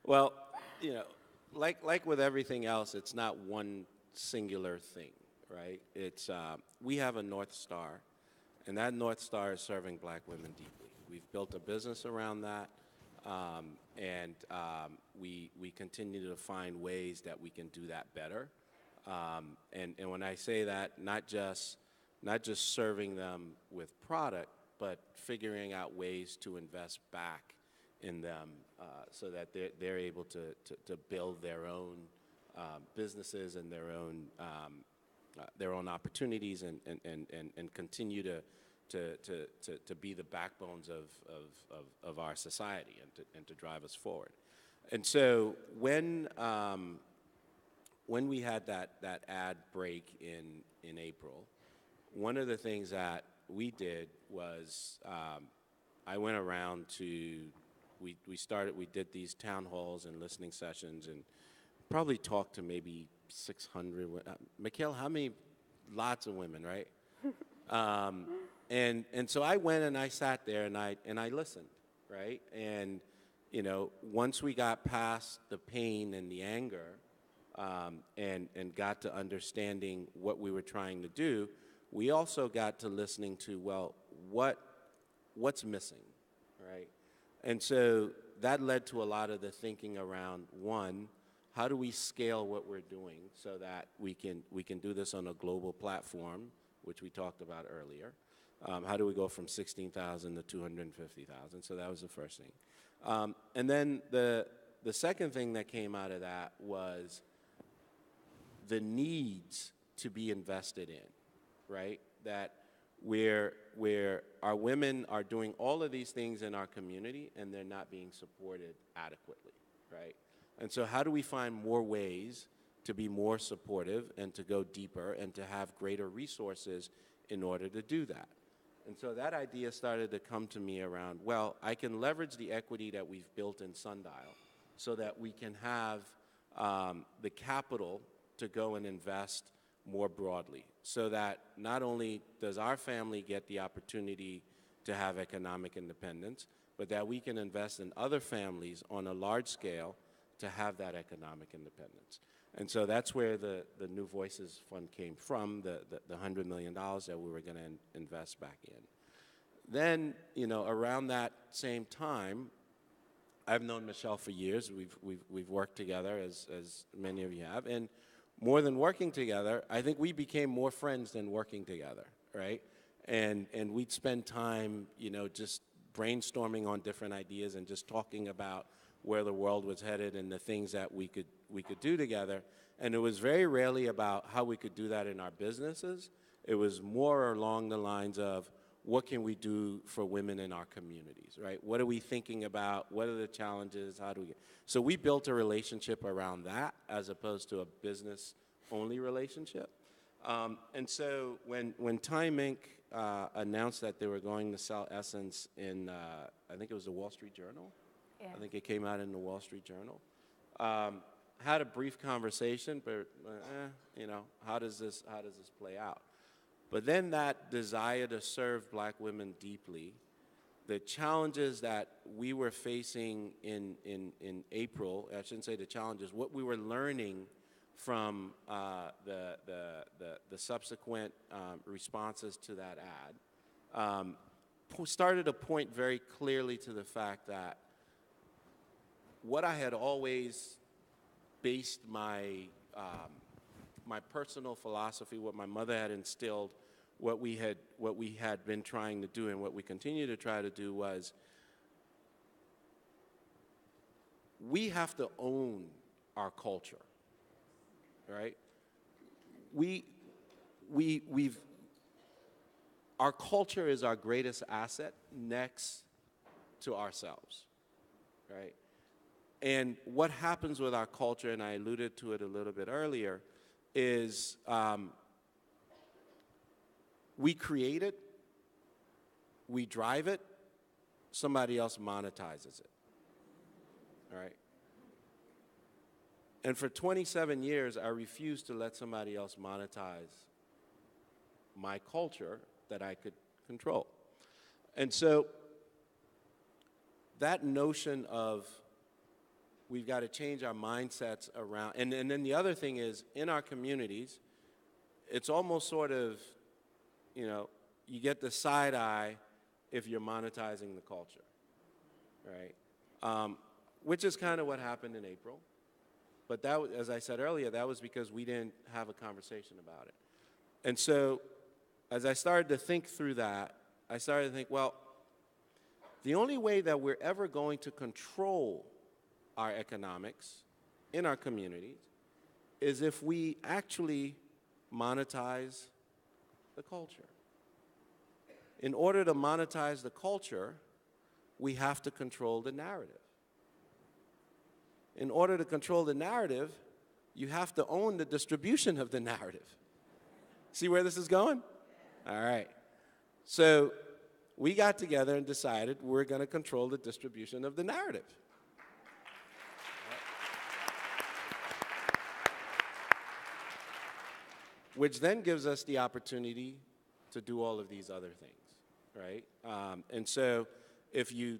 well, you know, like with everything else, it's not one singular thing, right? It's we have a North Star, and that North Star is serving Black women deeply. We've built a business around that. And we continue to find ways that we can do that better. And when I say that, not just serving them with product, but figuring out ways to invest back in them so that they're able to build their own businesses and their own opportunities and continue to be the backbones of our society and to drive us forward. And so when we had that ad break in April, one of the things that we did was I went around to, we did these town halls and listening sessions and probably talked to maybe 600, Mikhail, how many? Lots of women, right? And so I went and I sat there and I listened, right? And you know, once we got past the pain and the anger, and got to understanding what we were trying to do, we also got to listening to, well, what's missing, right? And so that led to a lot of the thinking around, one, how do we scale what we're doing so that we can do this on a global platform, which we talked about earlier. How do we go from 16,000 to 250,000? So that was the first thing. And then the second thing that came out of that was the needs to be invested in, right? That where our women are doing all of these things in our community and they're not being supported adequately, right? And so how do we find more ways to be more supportive and to go deeper and to have greater resources in order to do that? And so that idea started to come to me around, well, I can leverage the equity that we've built in Sundial so that we can have the capital to go and invest more broadly, so that not only does our family get the opportunity to have economic independence, but that we can invest in other families on a large scale to have that economic independence. And so that's where the New Voices Fund came from, the $100 million that we were going to invest back in. Then, you know, around that same time, I've known Michelle for years. We've worked together, as many of you have. And more than working together, I think we became more friends than working together, right? And we'd spend time, you know, just brainstorming on different ideas and just talking about where the world was headed and the things that we could do together. And it was very rarely about how we could do that in our businesses. It was more along the lines of what can we do for women in our communities, right? What are we thinking about? What are the challenges? How do we get? So we built a relationship around that as opposed to a business-only relationship. And so when Time Inc. Announced that they were going to sell Essence in, I think it was the Wall Street Journal. Yeah. I think it came out in the Wall Street Journal. Had a brief conversation, but how does this play out? But then that desire to serve black women deeply, the challenges that we were facing in April, I shouldn't say the challenges, what we were learning from the subsequent responses to that ad, started to point very clearly to the fact that what I had always based my personal philosophy, what my mother had instilled, what we had been trying to do and what we continue to try to do was we have to own our culture, right? Our culture is our greatest asset next to ourselves, right? And what happens with our culture, and I alluded to it a little bit earlier, is we create it, we drive it, somebody else monetizes it, all right? And for 27 years, I refused to let somebody else monetize my culture that I could control. And so that notion of we've got to change our mindsets around, and then the other thing is, in our communities, it's almost sort of, you get the side eye if you're monetizing the culture, right? Which is kind of what happened in April. But that, as I said earlier, that was because we didn't have a conversation about it. And so as I started to think through that, I started to think, well, the only way that we're ever going to control our economics in our communities is if we actually monetize the culture. In order to monetize the culture, we have to control the narrative. In order to control the narrative, you have to own the distribution of the narrative. See where this is going? All right. So we got together and decided we're going to control the distribution of the narrative. Which then gives us the opportunity to do all of these other things, right? And so if you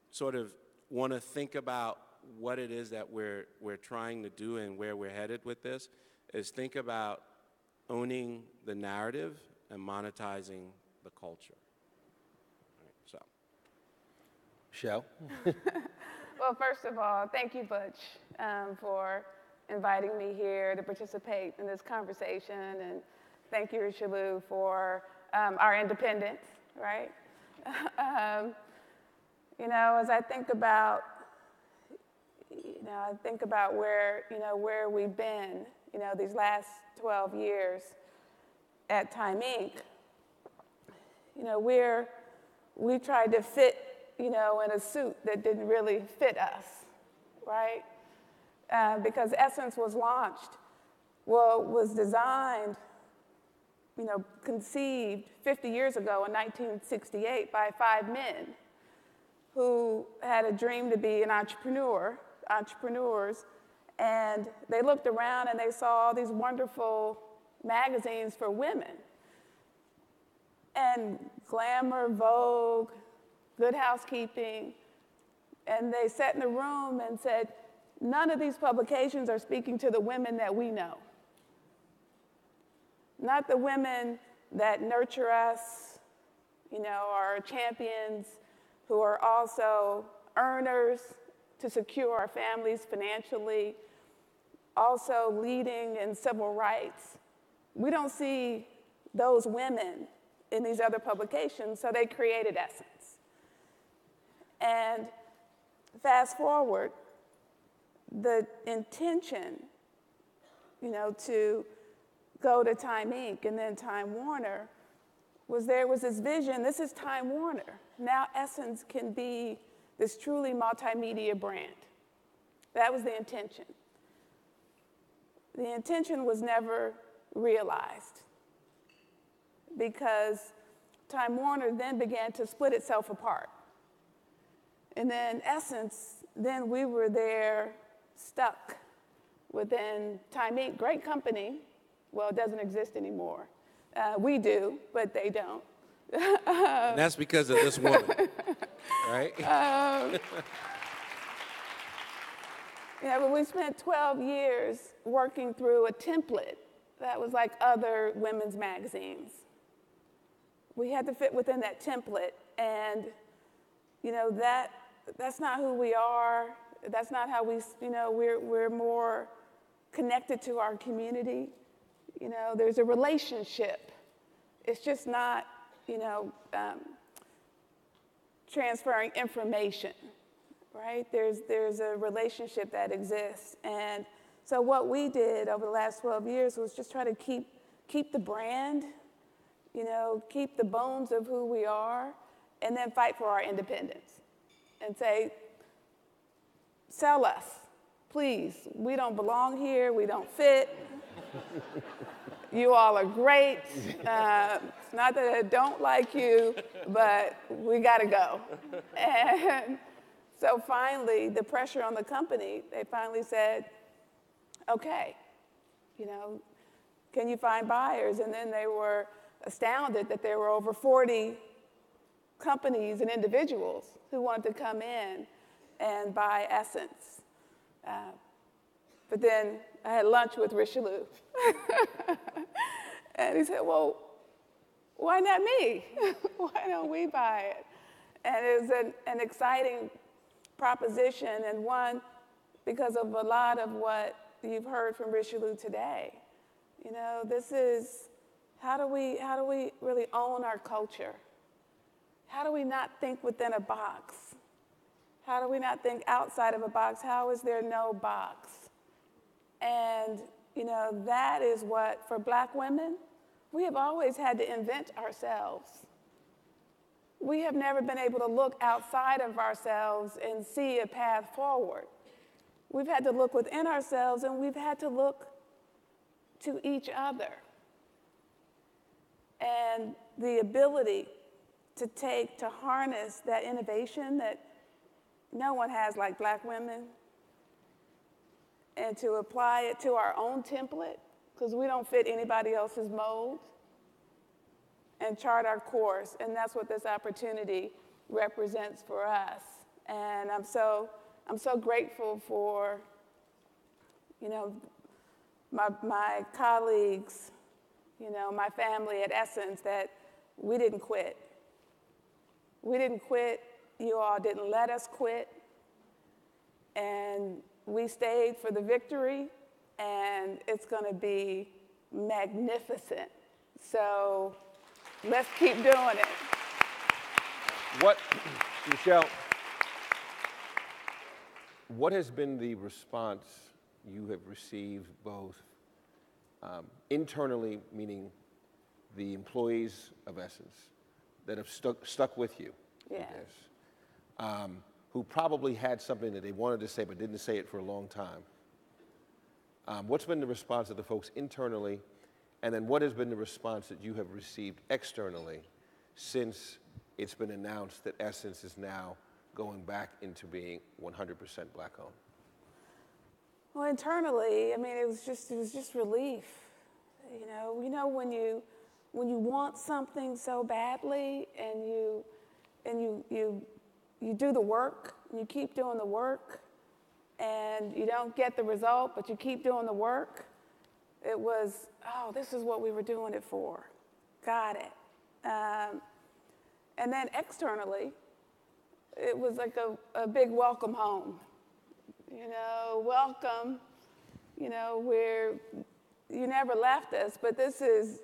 sort of want to think about what it is that we're trying to do and where we're headed with this, is think about owning the narrative and monetizing the culture. All right, so. Michelle? Well, first of all, thank you, Butch, for inviting me here to participate in this conversation, and thank you, Richelieu, for our independence, right? As I think about, where we've been, these last 12 years at Time Inc. We tried to fit, in a suit that didn't really fit us, right? Because Essence was launched, was designed, conceived 50 years ago in 1968 by 5 men who had a dream to be entrepreneurs, and they looked around and they saw all these wonderful magazines for women. And Glamour, Vogue, Good Housekeeping, and they sat in a room and said, none of these publications are speaking to the women that we know. Not the women that nurture us, are champions, who are also earners to secure our families financially, also leading in civil rights. We don't see those women in these other publications, so they created Essence. And fast forward, the intention, to go to Time Inc. and then Time Warner was there was this vision, this is Time Warner. Now Essence can be this truly multimedia brand. That was the intention. The intention was never realized because Time Warner then began to split itself apart. And then Essence, then we were there stuck within Time Inc., great company. Well, it doesn't exist anymore. We do, but they don't. And that's because of this woman, right? Yeah, but we spent 12 years working through a template that was like other women's magazines. We had to fit within that template, and that's not who we are. That's not how we, we're more connected to our community. There's a relationship. It's just not, transferring information, right? There's a relationship that exists. And so what we did over the last 12 years was just try to keep the brand, keep the bones of who we are, and then fight for our independence and say, sell us, please. We don't belong here. We don't fit. You all are great. It's not that I don't like you, but we got to go. And so finally, the pressure on the company, they finally said, okay, can you find buyers? And then they were astounded that there were over 40 companies and individuals who wanted to come in and buy Essence. But then I had lunch with Richelieu. And he said, well, why not me? Why don't we buy it? And it was an exciting proposition, and one because of a lot of what you've heard from Richelieu today. This is, how do we really own our culture? How do we not think within a box? How do we not think outside of a box? How is there no box? And, that is what, for Black women, we have always had to invent ourselves. We have never been able to look outside of ourselves and see a path forward. We've had to look within ourselves, and we've had to look to each other. And the ability to harness that innovation that no one has like Black women, and to apply it to our own template, because we don't fit anybody else's mold, and chart our course. And that's what this opportunity represents for us. And I'm so grateful for, my colleagues, my family at Essence, that we didn't quit. We didn't quit. You all didn't let us quit. And we stayed for the victory, and it's going to be magnificent. So let's keep doing it. Michelle, what has been the response you have received both internally, meaning the employees of Essence that have stuck with you? Yeah. Who probably had something that they wanted to say but didn't say it for a long time. What's been the response of the folks internally, and then what has been the response that you have received externally since it's been announced that Essence is now going back into being 100% Black-owned? Well, internally, it was just relief. When you want something so badly, and you do the work, and you keep doing the work, and you don't get the result, but you keep doing the work. It was, this is what we were doing it for. Got it. And then externally, it was like a big welcome home. Welcome, where you never left us, but this is,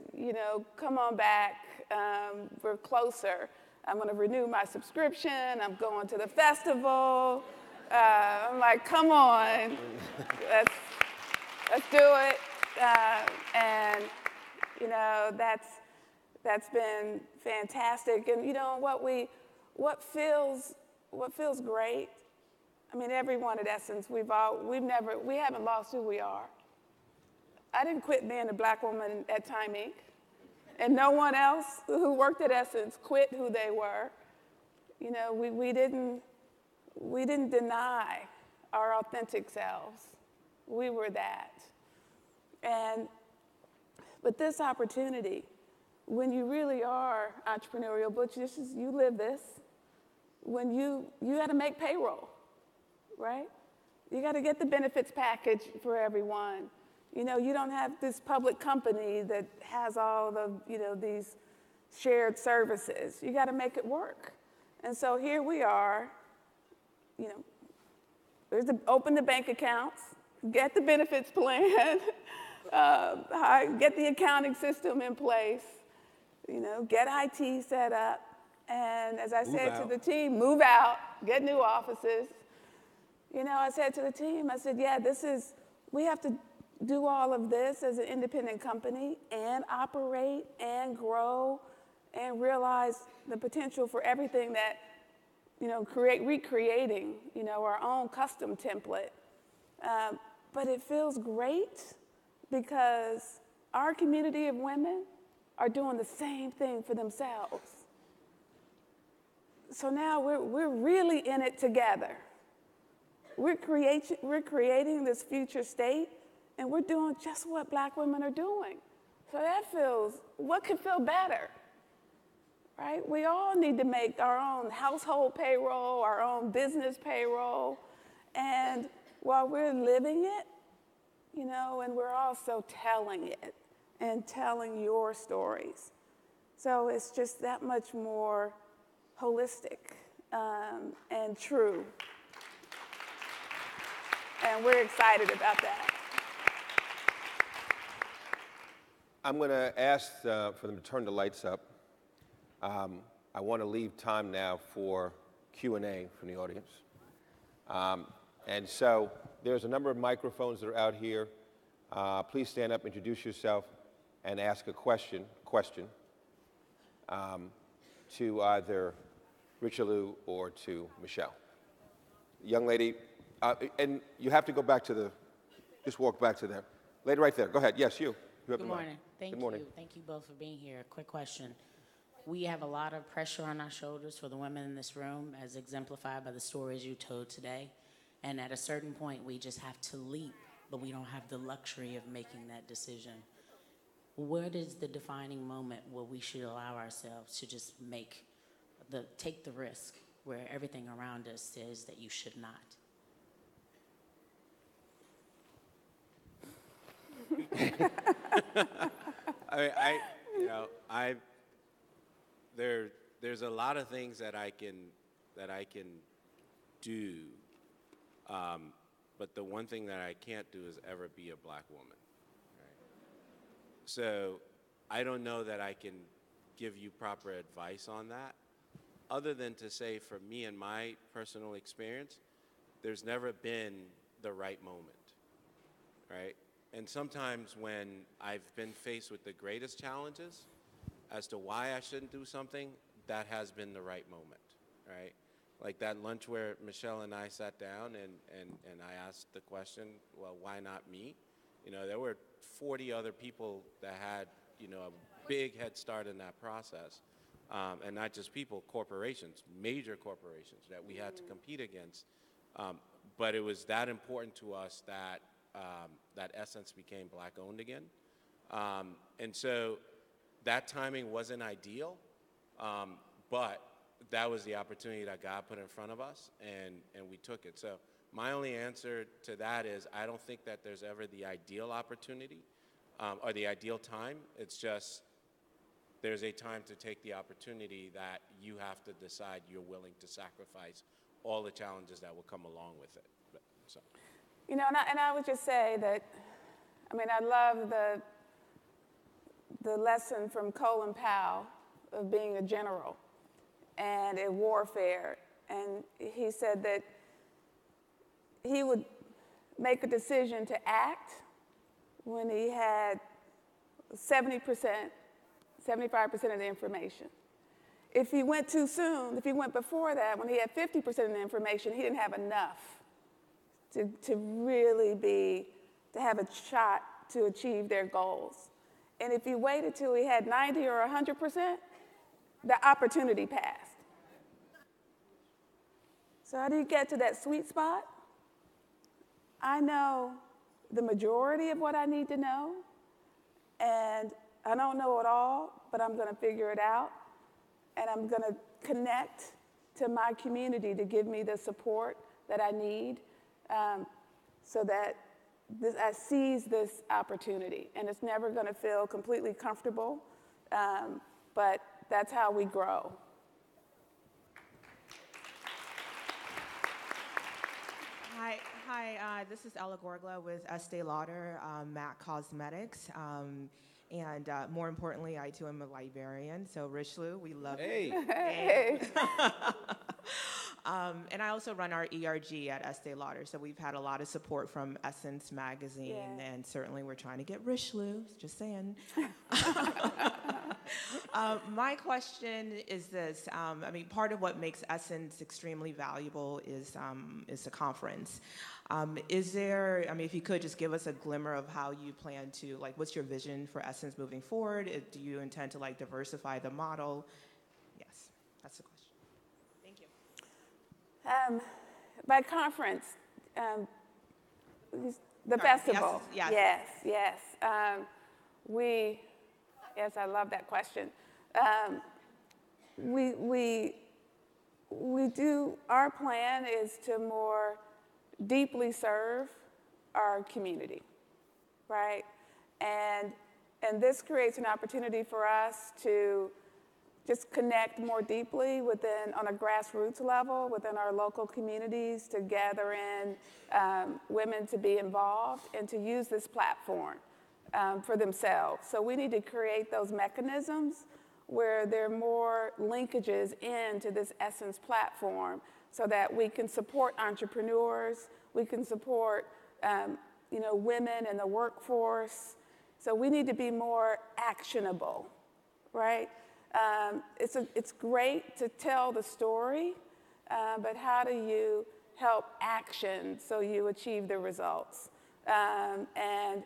come on back, we're closer. I'm going to renew my subscription. I'm going to the festival. I'm like, come on, let's do it. And that's That's been fantastic. And you know what feels great? I mean, everyone at Essence, we haven't lost who we are. I didn't quit being a black woman at Time Inc. And no one else who worked at Essence quit who they were. You know, we didn't deny our authentic selves. We were that. But this opportunity, when you really are entrepreneurial, Butch, you live this, when you got to make payroll, right? You got to get the benefits package for everyone. You know, you don't have this public company that has all the, these shared services. You got to make it work. And so here we are, open the bank accounts, get the benefits plan, get the accounting system in place, get IT set up, and as I said to the team, move out, get new offices. I said to the team, I said, we have to do all of this as an independent company and operate and grow and realize the potential for everything that, recreating, our own custom template. But it feels great because our community of women are doing the same thing for themselves. So now we're really in it together. We're creating this future state, and we're doing just what black women are doing. So what could feel better, right? We all need to make our own household payroll, our own business payroll, and while we're living it, and we're also telling it and telling your stories. So it's just that much more holistic and true. And we're excited about that. I'm going to ask for them to turn the lights up. I want to leave time now for Q&A from the audience. And so there's a number of microphones that are out here. Please stand up, introduce yourself, and ask a question to either Richelieu or to Michelle. Young lady, and you have to go back to just walk back to there. Lady right there, go ahead. Yes, you. Good morning. Thank you. Thank you both for being here. Quick question. We have a lot of pressure on our shoulders for the women in this room, as exemplified by the stories you told today. And at a certain point, we just have to leap, but we don't have the luxury of making that decision. What is the defining moment where we should allow ourselves to just take the risk, where everything around us says that you should not? There's a lot of things that I can do, but the one thing that I can't do is ever be a black woman. Right? So I don't know that I can give you proper advice on that, other than to say, for me and my personal experience, there's never been the right moment, right? And sometimes when I've been faced with the greatest challenges as to why I shouldn't do something, that has been the right moment, right? Like that lunch where Michelle and I sat down and I asked the question, well, why not me? There were 40 other people that had, a big head start in that process. And not just people, corporations, major corporations that we had to compete against. But it was that important to us that Essence became black-owned again. And so that timing wasn't ideal, but that was the opportunity that God put in front of us, and we took it. So my only answer to that is I don't think that there's ever the ideal opportunity or the ideal time. It's just there's a time to take the opportunity that you have to decide you're willing to sacrifice all the challenges that will come along with it. And I would just say that, I love the lesson from Colin Powell of being a general and in warfare. And he said that he would make a decision to act when he had 70% 75% of the information. If he went too soon, if he went before that, when he had 50% of the information, he didn't have enough to really to have a shot to achieve their goals. And if he waited till he had 90 or 100%, the opportunity passed. So how do you get to that sweet spot? I know the majority of what I need to know, and I don't know it all, but I'm going to figure it out, and I'm going to connect to my community to give me the support that I need so that I seize this opportunity. And it's never going to feel completely comfortable, but that's how we grow. Hi, this is Ella Gorgla with Estee Lauder, MAC Cosmetics. And more importantly, I too am a librarian. So Richelieu, we love you. Hey. And I also run our ERG at Estee Lauder. So we've had a lot of support from Essence Magazine, and certainly we're trying to get Richelieu, just saying. My question is this. I mean, part of what makes Essence extremely valuable is the conference. Is there, I mean, if you could just give us a glimmer of how you plan to, like, what's your vision for Essence moving forward? Do you intend to, like, diversify the model? Yes, that's the question. Thank you. By conference, the festival. Yes. Yes. Yes, I love that question. Our plan is to more deeply serve our community, right? And this creates an opportunity for us to just connect more deeply on a grassroots level within our local communities, to gather in women to be involved and to use this platform for themselves. So we need to create those mechanisms where there are more linkages into this Essence platform so that we can support entrepreneurs, we can support women in the workforce. So we need to be more actionable, right? It's great to tell the story, but how do you help action so you achieve the results? And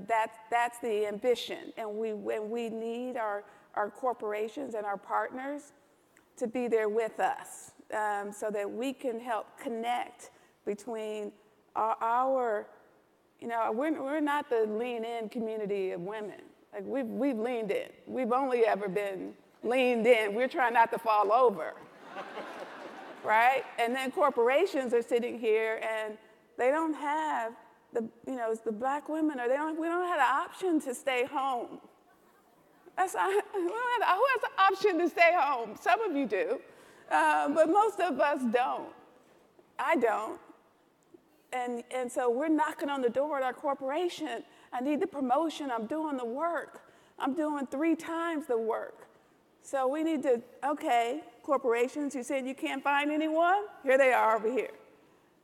that's the ambition, and we need our corporations and our partners to be there with us, so that we can help connect between we're not the lean-in community of women. Like we've leaned in. We've only ever been leaned in. We're trying not to fall over, right? And then corporations are sitting here and they don't have the black women, we don't have the option to stay home. Who has the option to stay home? Some of you do, but most of us don't. I don't. And so we're knocking on the door at our corporation. I need the promotion. I'm doing the work. I'm doing 3 times the work. So we need to, okay, corporations, you said you can't find anyone? Here they are over here.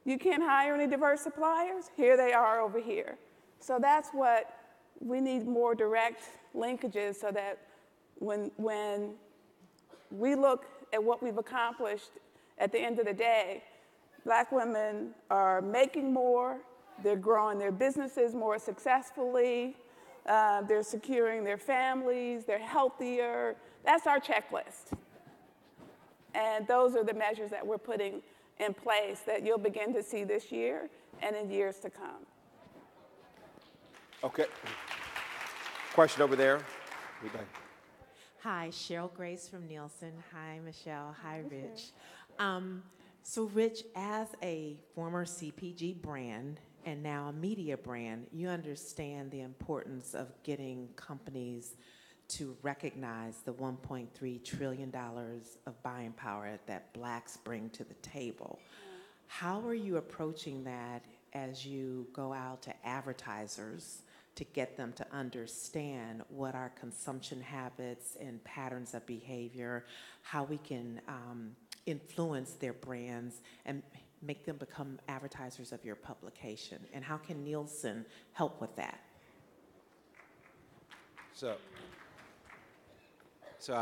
You can't hire any diverse suppliers? Here they are over here. So that's what we need, more direct linkages, so that when we look at what we've accomplished at the end of the day, black women are making more, they're growing their businesses more successfully, they're securing their families, they're healthier. That's our checklist. And those are the measures that we're putting in place that you'll begin to see this year and in years to come. Okay. Question over there. Hi, Cheryl Grace from Nielsen. Hi, Michelle. Hi, Rich. So Rich, as a former CPG brand and now a media brand, you understand the importance of getting companies to recognize the $1.3 trillion of buying power that blacks bring to the table. How are you approaching that as you go out to advertisers to get them to understand what our consumption habits and patterns of behavior, how we can influence their brands and make them become advertisers of your publication? And how can Nielsen help with that? So, So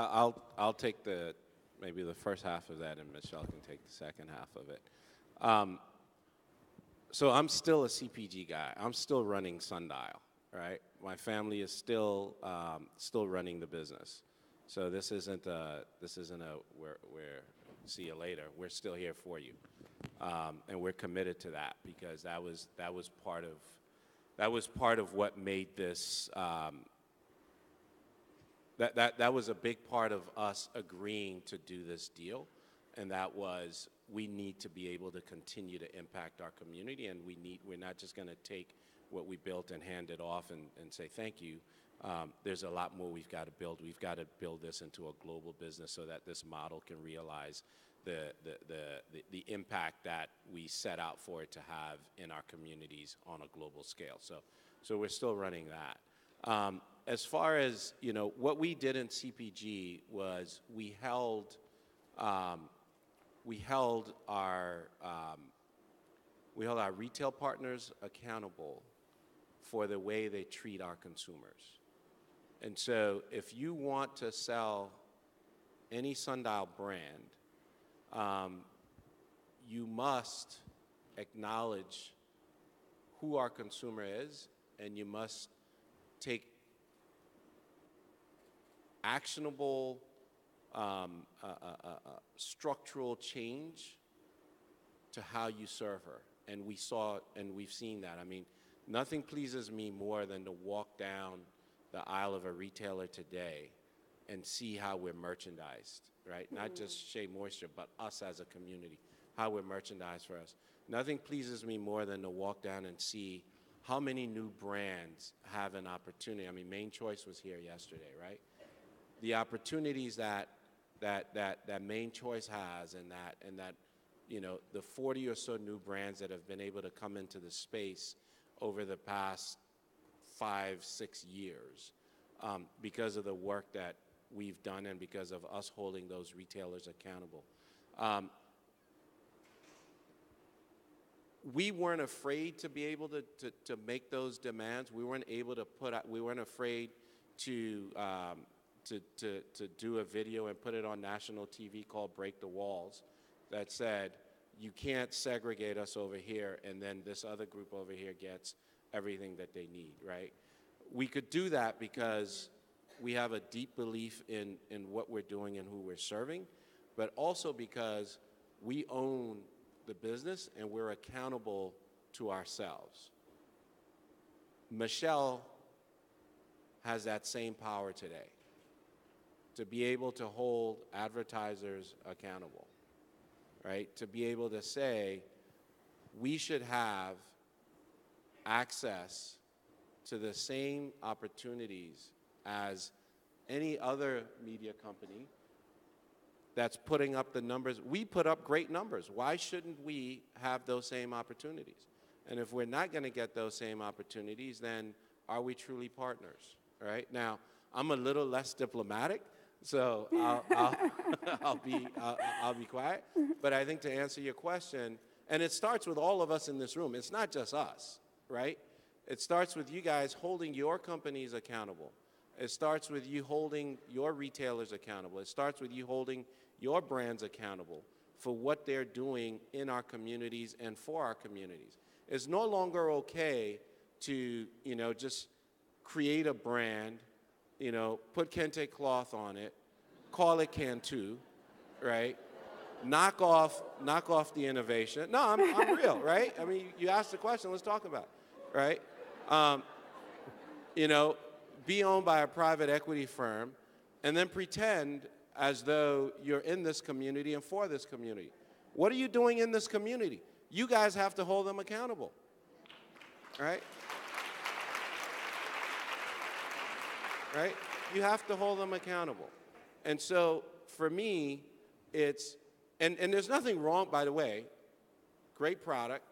I'll take maybe the first half of that, and Michelle can take the second half of it. So I'm still a CPG guy. I'm still running Sundial, right? My family is still running the business. So this isn't a we're see you later. We're still here for you, and we're committed to that because that was part of what made this. That was a big part of us agreeing to do this deal, and that was we need to be able to continue to impact our community, and we're not just going to take what we built and hand it off and say thank you. There's a lot more we've got to build. We've got to build this into a global business so that this model can realize the impact that we set out for it to have in our communities on a global scale. So we're still running that. As far as what we did in CPG was we held our retail partners accountable for the way they treat our consumers. And so if you want to sell any Sundial brand, you must acknowledge who our consumer is, and you must take actionable structural change to how you serve her. And we saw and we've seen that. I mean, nothing pleases me more than to walk down the aisle of a retailer today and see how we're merchandised, right? Not just Shea Moisture, but us as a community, how we're merchandised for us. Nothing pleases me more than to walk down and see how many new brands have an opportunity. I mean, Main Choice was here yesterday, right? The opportunities that Main Choice has, and that the 40 or so new brands that have been able to come into the space over the past 5-6 years because of the work that we've done and because of us holding those retailers accountable. We weren't afraid to be able to make those demands. We weren't able to we weren't afraid to do a video and put it on national TV called Break the Walls that said, you can't segregate us over here and then this other group over here gets everything that they need, right? We could do that because we have a deep belief in what we're doing and who we're serving, but also because we own the business and we're accountable to ourselves. Michelle has that same power today to be able to hold advertisers accountable, right? To be able to say, we should have access to the same opportunities as any other media company that's putting up the numbers. We put up great numbers. Why shouldn't we have those same opportunities? And if we're not going to get those same opportunities, then are we truly partners, right? Now, I'm a little less diplomatic, so I'll be quiet. But I think to answer your question, and it starts with all of us in this room. It's not just us, right? It starts with you guys holding your companies accountable. It starts with you holding your retailers accountable. It starts with you holding your brands accountable for what they're doing in our communities and for our communities. It's no longer okay to, just create a brand, put Kente cloth on it, call it Cantu, right? Knock off the innovation. No, I'm real, right? I mean, you asked the question, let's talk about it, right? Be owned by a private equity firm and then pretend as though you're in this community and for this community. What are you doing in this community? You guys have to hold them accountable, right? Right? You have to hold them accountable. And so for me, it's, and there's nothing wrong, by the way, great product,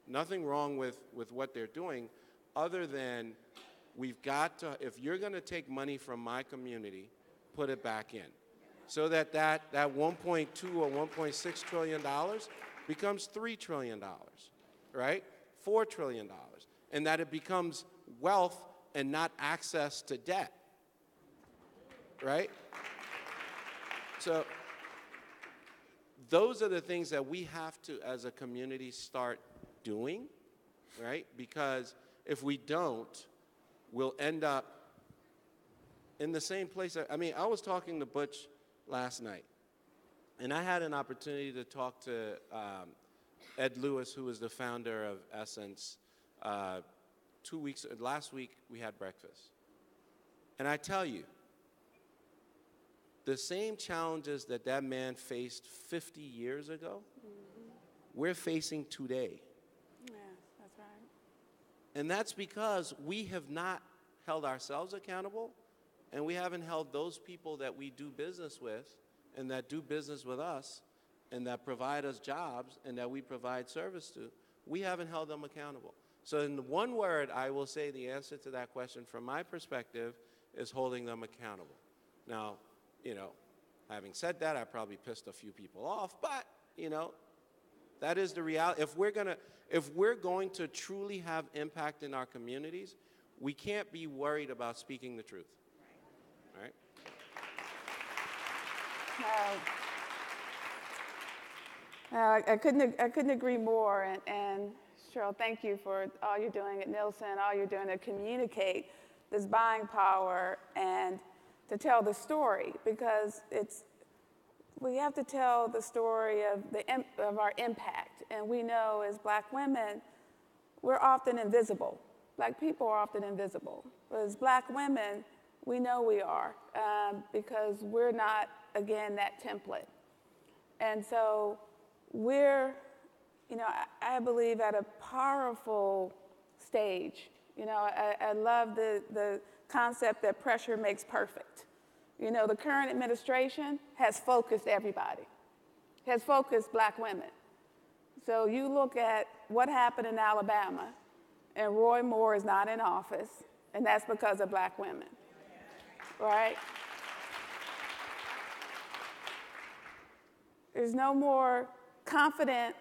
nothing wrong with what they're doing, other than we've got to, if you're going to take money from my community, put it back in. So that 1.2 or $1.6 trillion becomes $3 trillion, right? $4 trillion. And that it becomes wealth and not access to debt, right? So those are the things that we have to, as a community, start doing, right? Because if we don't, we'll end up in the same place. I mean, I was talking to Butch last night, and I had an opportunity to talk to Ed Lewis, who is the founder of Essence. Last week, we had breakfast. And I tell you, the same challenges that that man faced 50 years ago, we're facing today. Yeah, that's right. And that's because we have not held ourselves accountable, and we haven't held those people that we do business with and that do business with us and that provide us jobs and that we provide service to, we haven't held them accountable. So in one word, I will say the answer to that question from my perspective is holding them accountable. Now, you know, having said that, I probably pissed a few people off, but, you know, that is the reality. If we're going to truly have impact in our communities, we can't be worried about speaking the truth. Right? I couldn't agree more. And Cheryl, thank you for all you're doing at Nielsen, all you're doing to communicate this buying power and to tell the story, because we have to tell the story of our impact. And we know as Black women, we're often invisible. Black people are often invisible. But as Black women, we know we are because we're not, again, that template. And so we're, you know, I believe at a powerful stage. You know, I love the concept that pressure makes perfect. You know, the current administration has focused everybody, has focused Black women. So you look at what happened in Alabama, and Roy Moore is not in office, and that's because of Black women, right? There's no more confident,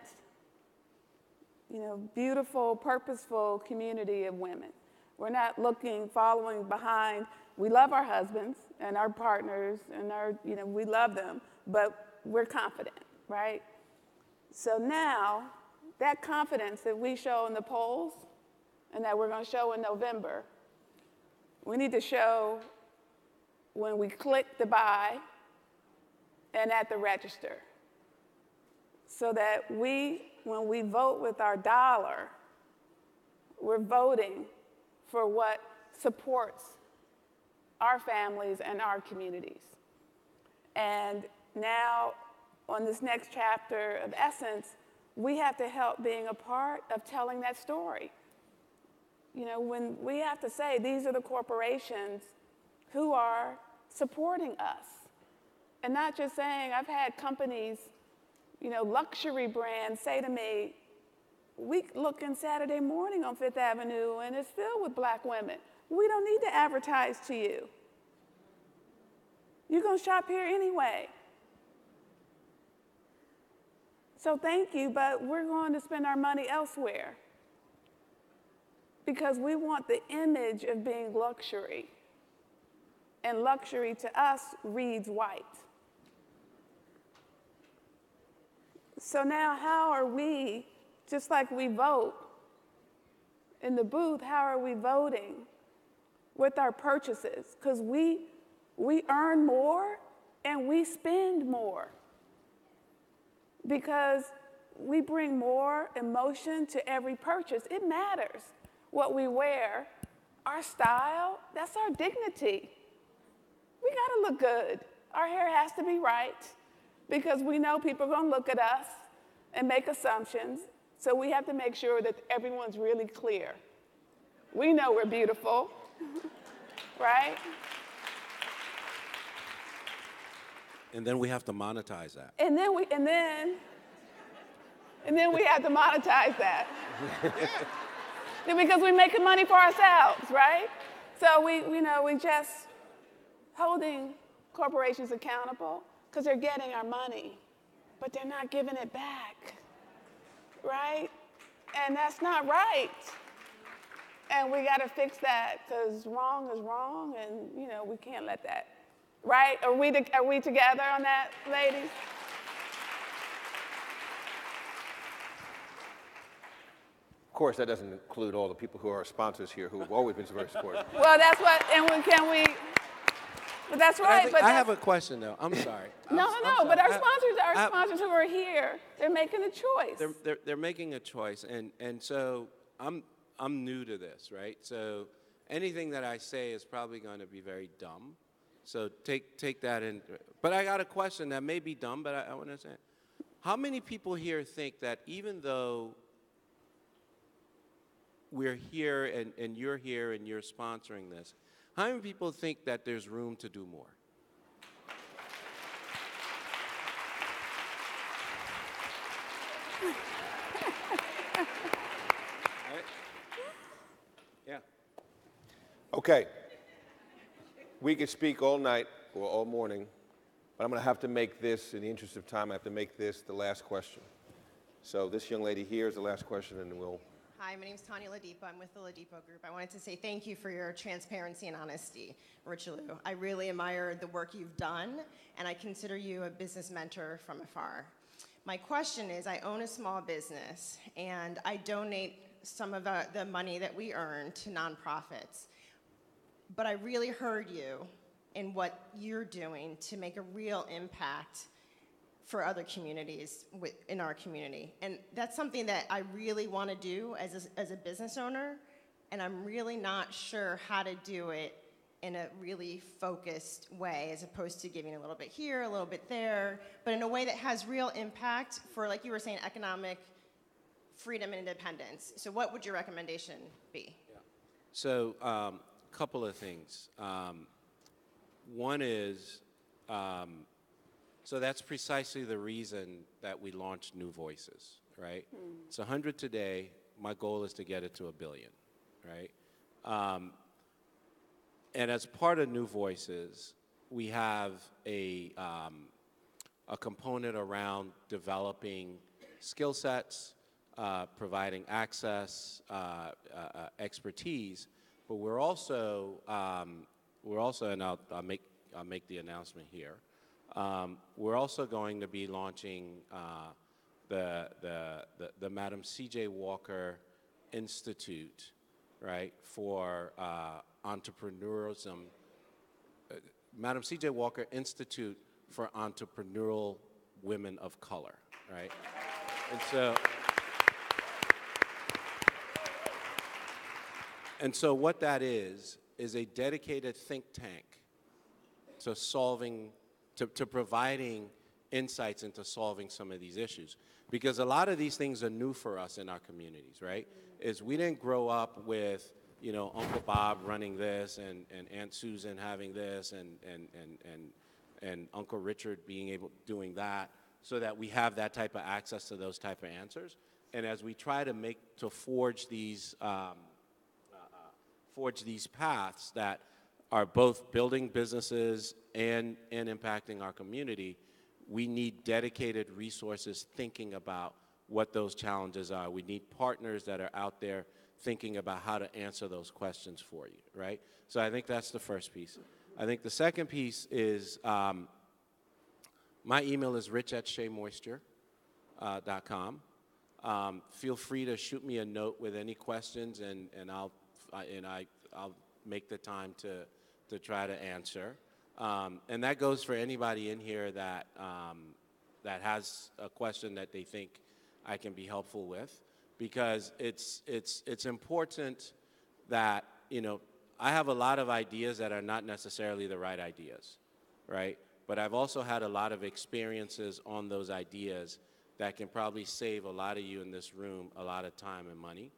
you know, beautiful, purposeful community of women. We're not following behind. We love our husbands and our partners and we love them, but we're confident, right? So now, that confidence that we show in the polls and that we're going to show in November, we need to show when we click to buy and at the register. So that when we vote with our dollar, we're voting for what supports our families and our communities. And now, on this next chapter of Essence, we have to help being a part of telling that story. You know, when we have to say, these are the corporations who are supporting us. And not just saying, I've had companies, you know, luxury brands say to me, we look in Saturday morning on Fifth Avenue and it's filled with Black women. We don't need to advertise to you. You're going to shop here anyway. So thank you, but we're going to spend our money elsewhere because we want the image of being luxury. And luxury to us reads white. So now how are we, just like we vote in the booth, how are we voting with our purchases? Because we earn more and we spend more. Because we bring more emotion to every purchase. It matters what we wear, our style, that's our dignity. We gotta look good. Our hair has to be right because we know people are gonna look at us and make assumptions. So we have to make sure that everyone's really clear. We know we're beautiful, right? And then we have to monetize that. And then we have to monetize that. Because we're making money for ourselves, right? So we just holding corporations accountable because they're getting our money, but they're not giving it back, right? And that's not right. And we got to fix that because wrong is wrong, and we can't let that Right? Are we together on that, ladies? Of course, that doesn't include all the people who are our sponsors here who have always been very supportive. Well, that's what, and but that's right. I have a question, though. I'm sorry. No, but our sponsors who are here, they're making a choice. They're making a choice, and so I'm new to this, right? So anything that I say is probably going to be very dumb. So take that in. But I got a question that may be dumb, but I want to say, how many people here think that even though we're here and you're here and you're sponsoring this, how many people think that there's room to do more? Right? Yeah. Okay. We could speak all night or all morning, but I'm going to have to make this, in the interest of time, I have to make this the last question. So this young lady here is the last question, and we'll... Hi, my name is Tanya Ladipo. I'm with the Ladipo Group. I wanted to say thank you for your transparency and honesty, Richelieu. I really admire the work you've done, and I consider you a business mentor from afar. My question is, I own a small business, and I donate some of the money that we earn to nonprofits. But I really heard you in what you're doing to make a real impact for other communities in our community. And that's something that I really want to do as a business owner, and I'm really not sure how to do it in a really focused way, as opposed to giving a little bit here, a little bit there, but in a way that has real impact for, like you were saying, economic freedom and independence. So what would your recommendation be? Yeah. So couple of things. One is, so that's precisely the reason that we launched New Voices, right? It's 100 today. My goal is to get it to 1 billion, right? And as part of New Voices, we have a component around developing skill sets, providing access, expertise, but we're also, and I'll make the announcement here. We're also going to be launching the Madam C.J. Walker Institute, right, for entrepreneurism. Madam C.J. Walker Institute for Entrepreneurial Women of Color, right? And so what that is a dedicated think tank to to providing insights into solving some of these issues. Because a lot of these things are new for us in our communities, right? Is we didn't grow up with, you know, Uncle Bob running this and Aunt Susan having this and Uncle Richard doing that, so that we have that type of access to those type of answers. And as we try to forge these paths that are both building businesses and impacting our community, we need dedicated resources thinking about what those challenges are. We need partners that are out there thinking about how to answer those questions for you, right? So I think that's the first piece. I think the second piece is, my email is rich@sheamoisture.com. Feel free to shoot me a note with any questions, and I'll make the time to try to answer. And that goes for anybody in here that has a question that they think I can be helpful with, because it's important that, you know, I have a lot of ideas that are not necessarily the right ideas, right? But I've also had a lot of experiences on those ideas that can probably save a lot of you in this room a lot of time and money.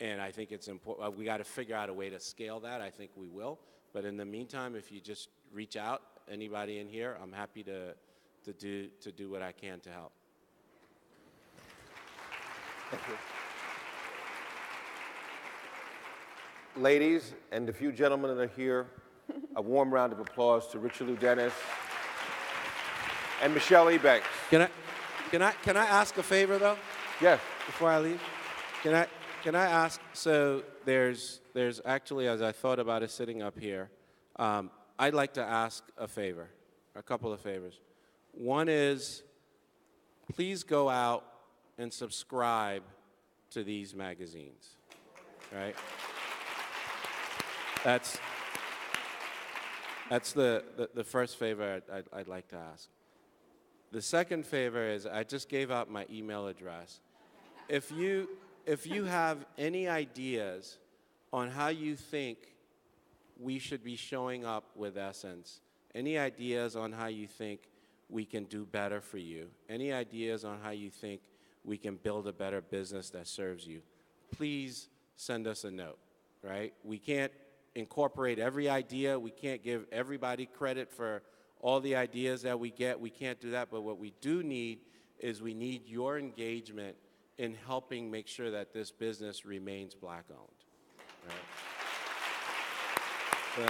And I think it's important. We got to figure out a way to scale that. I think we will. But in the meantime, if you just reach out, anybody in here, I'm happy to do what I can to help. Thank you. Ladies and the few gentlemen that are here, a warm round of applause to Richelieu Dennis and Michelle Ebanks. Can I ask a favor though? Yes. Before I leave, can I ask? So there's actually, as I thought about it sitting up here, I I'd like to ask a favor, a couple of favors. One is, please go out and subscribe to these magazines, right? That's the first favor I'd like to ask. The second favor is, I just gave out my email address. If you have any ideas on how you think we should be showing up with Essence, any ideas on how you think we can do better for you, any ideas on how you think we can build a better business that serves you, please send us a note, right? We can't incorporate every idea. We can't give everybody credit for all the ideas that we get. We can't do that, but what we do need is we need your engagement in helping make sure that this business remains Black-owned, right? So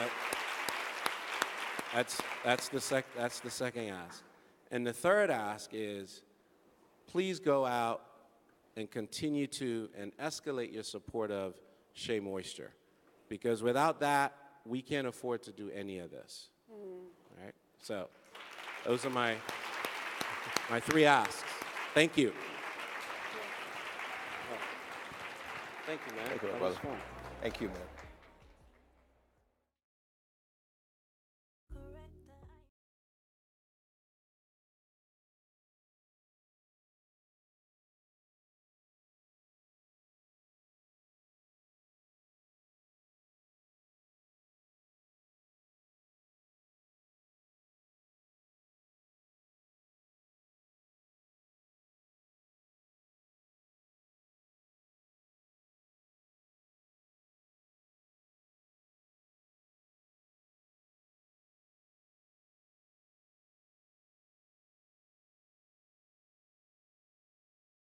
that's the second ask. And the third ask is, please go out and continue to and escalate your support of Shea Moisture, because without that, we can't afford to do any of this. All right? So those are my three asks. Thank you. Thank you, man. Thank you, That brother. was fun. Thank you, man.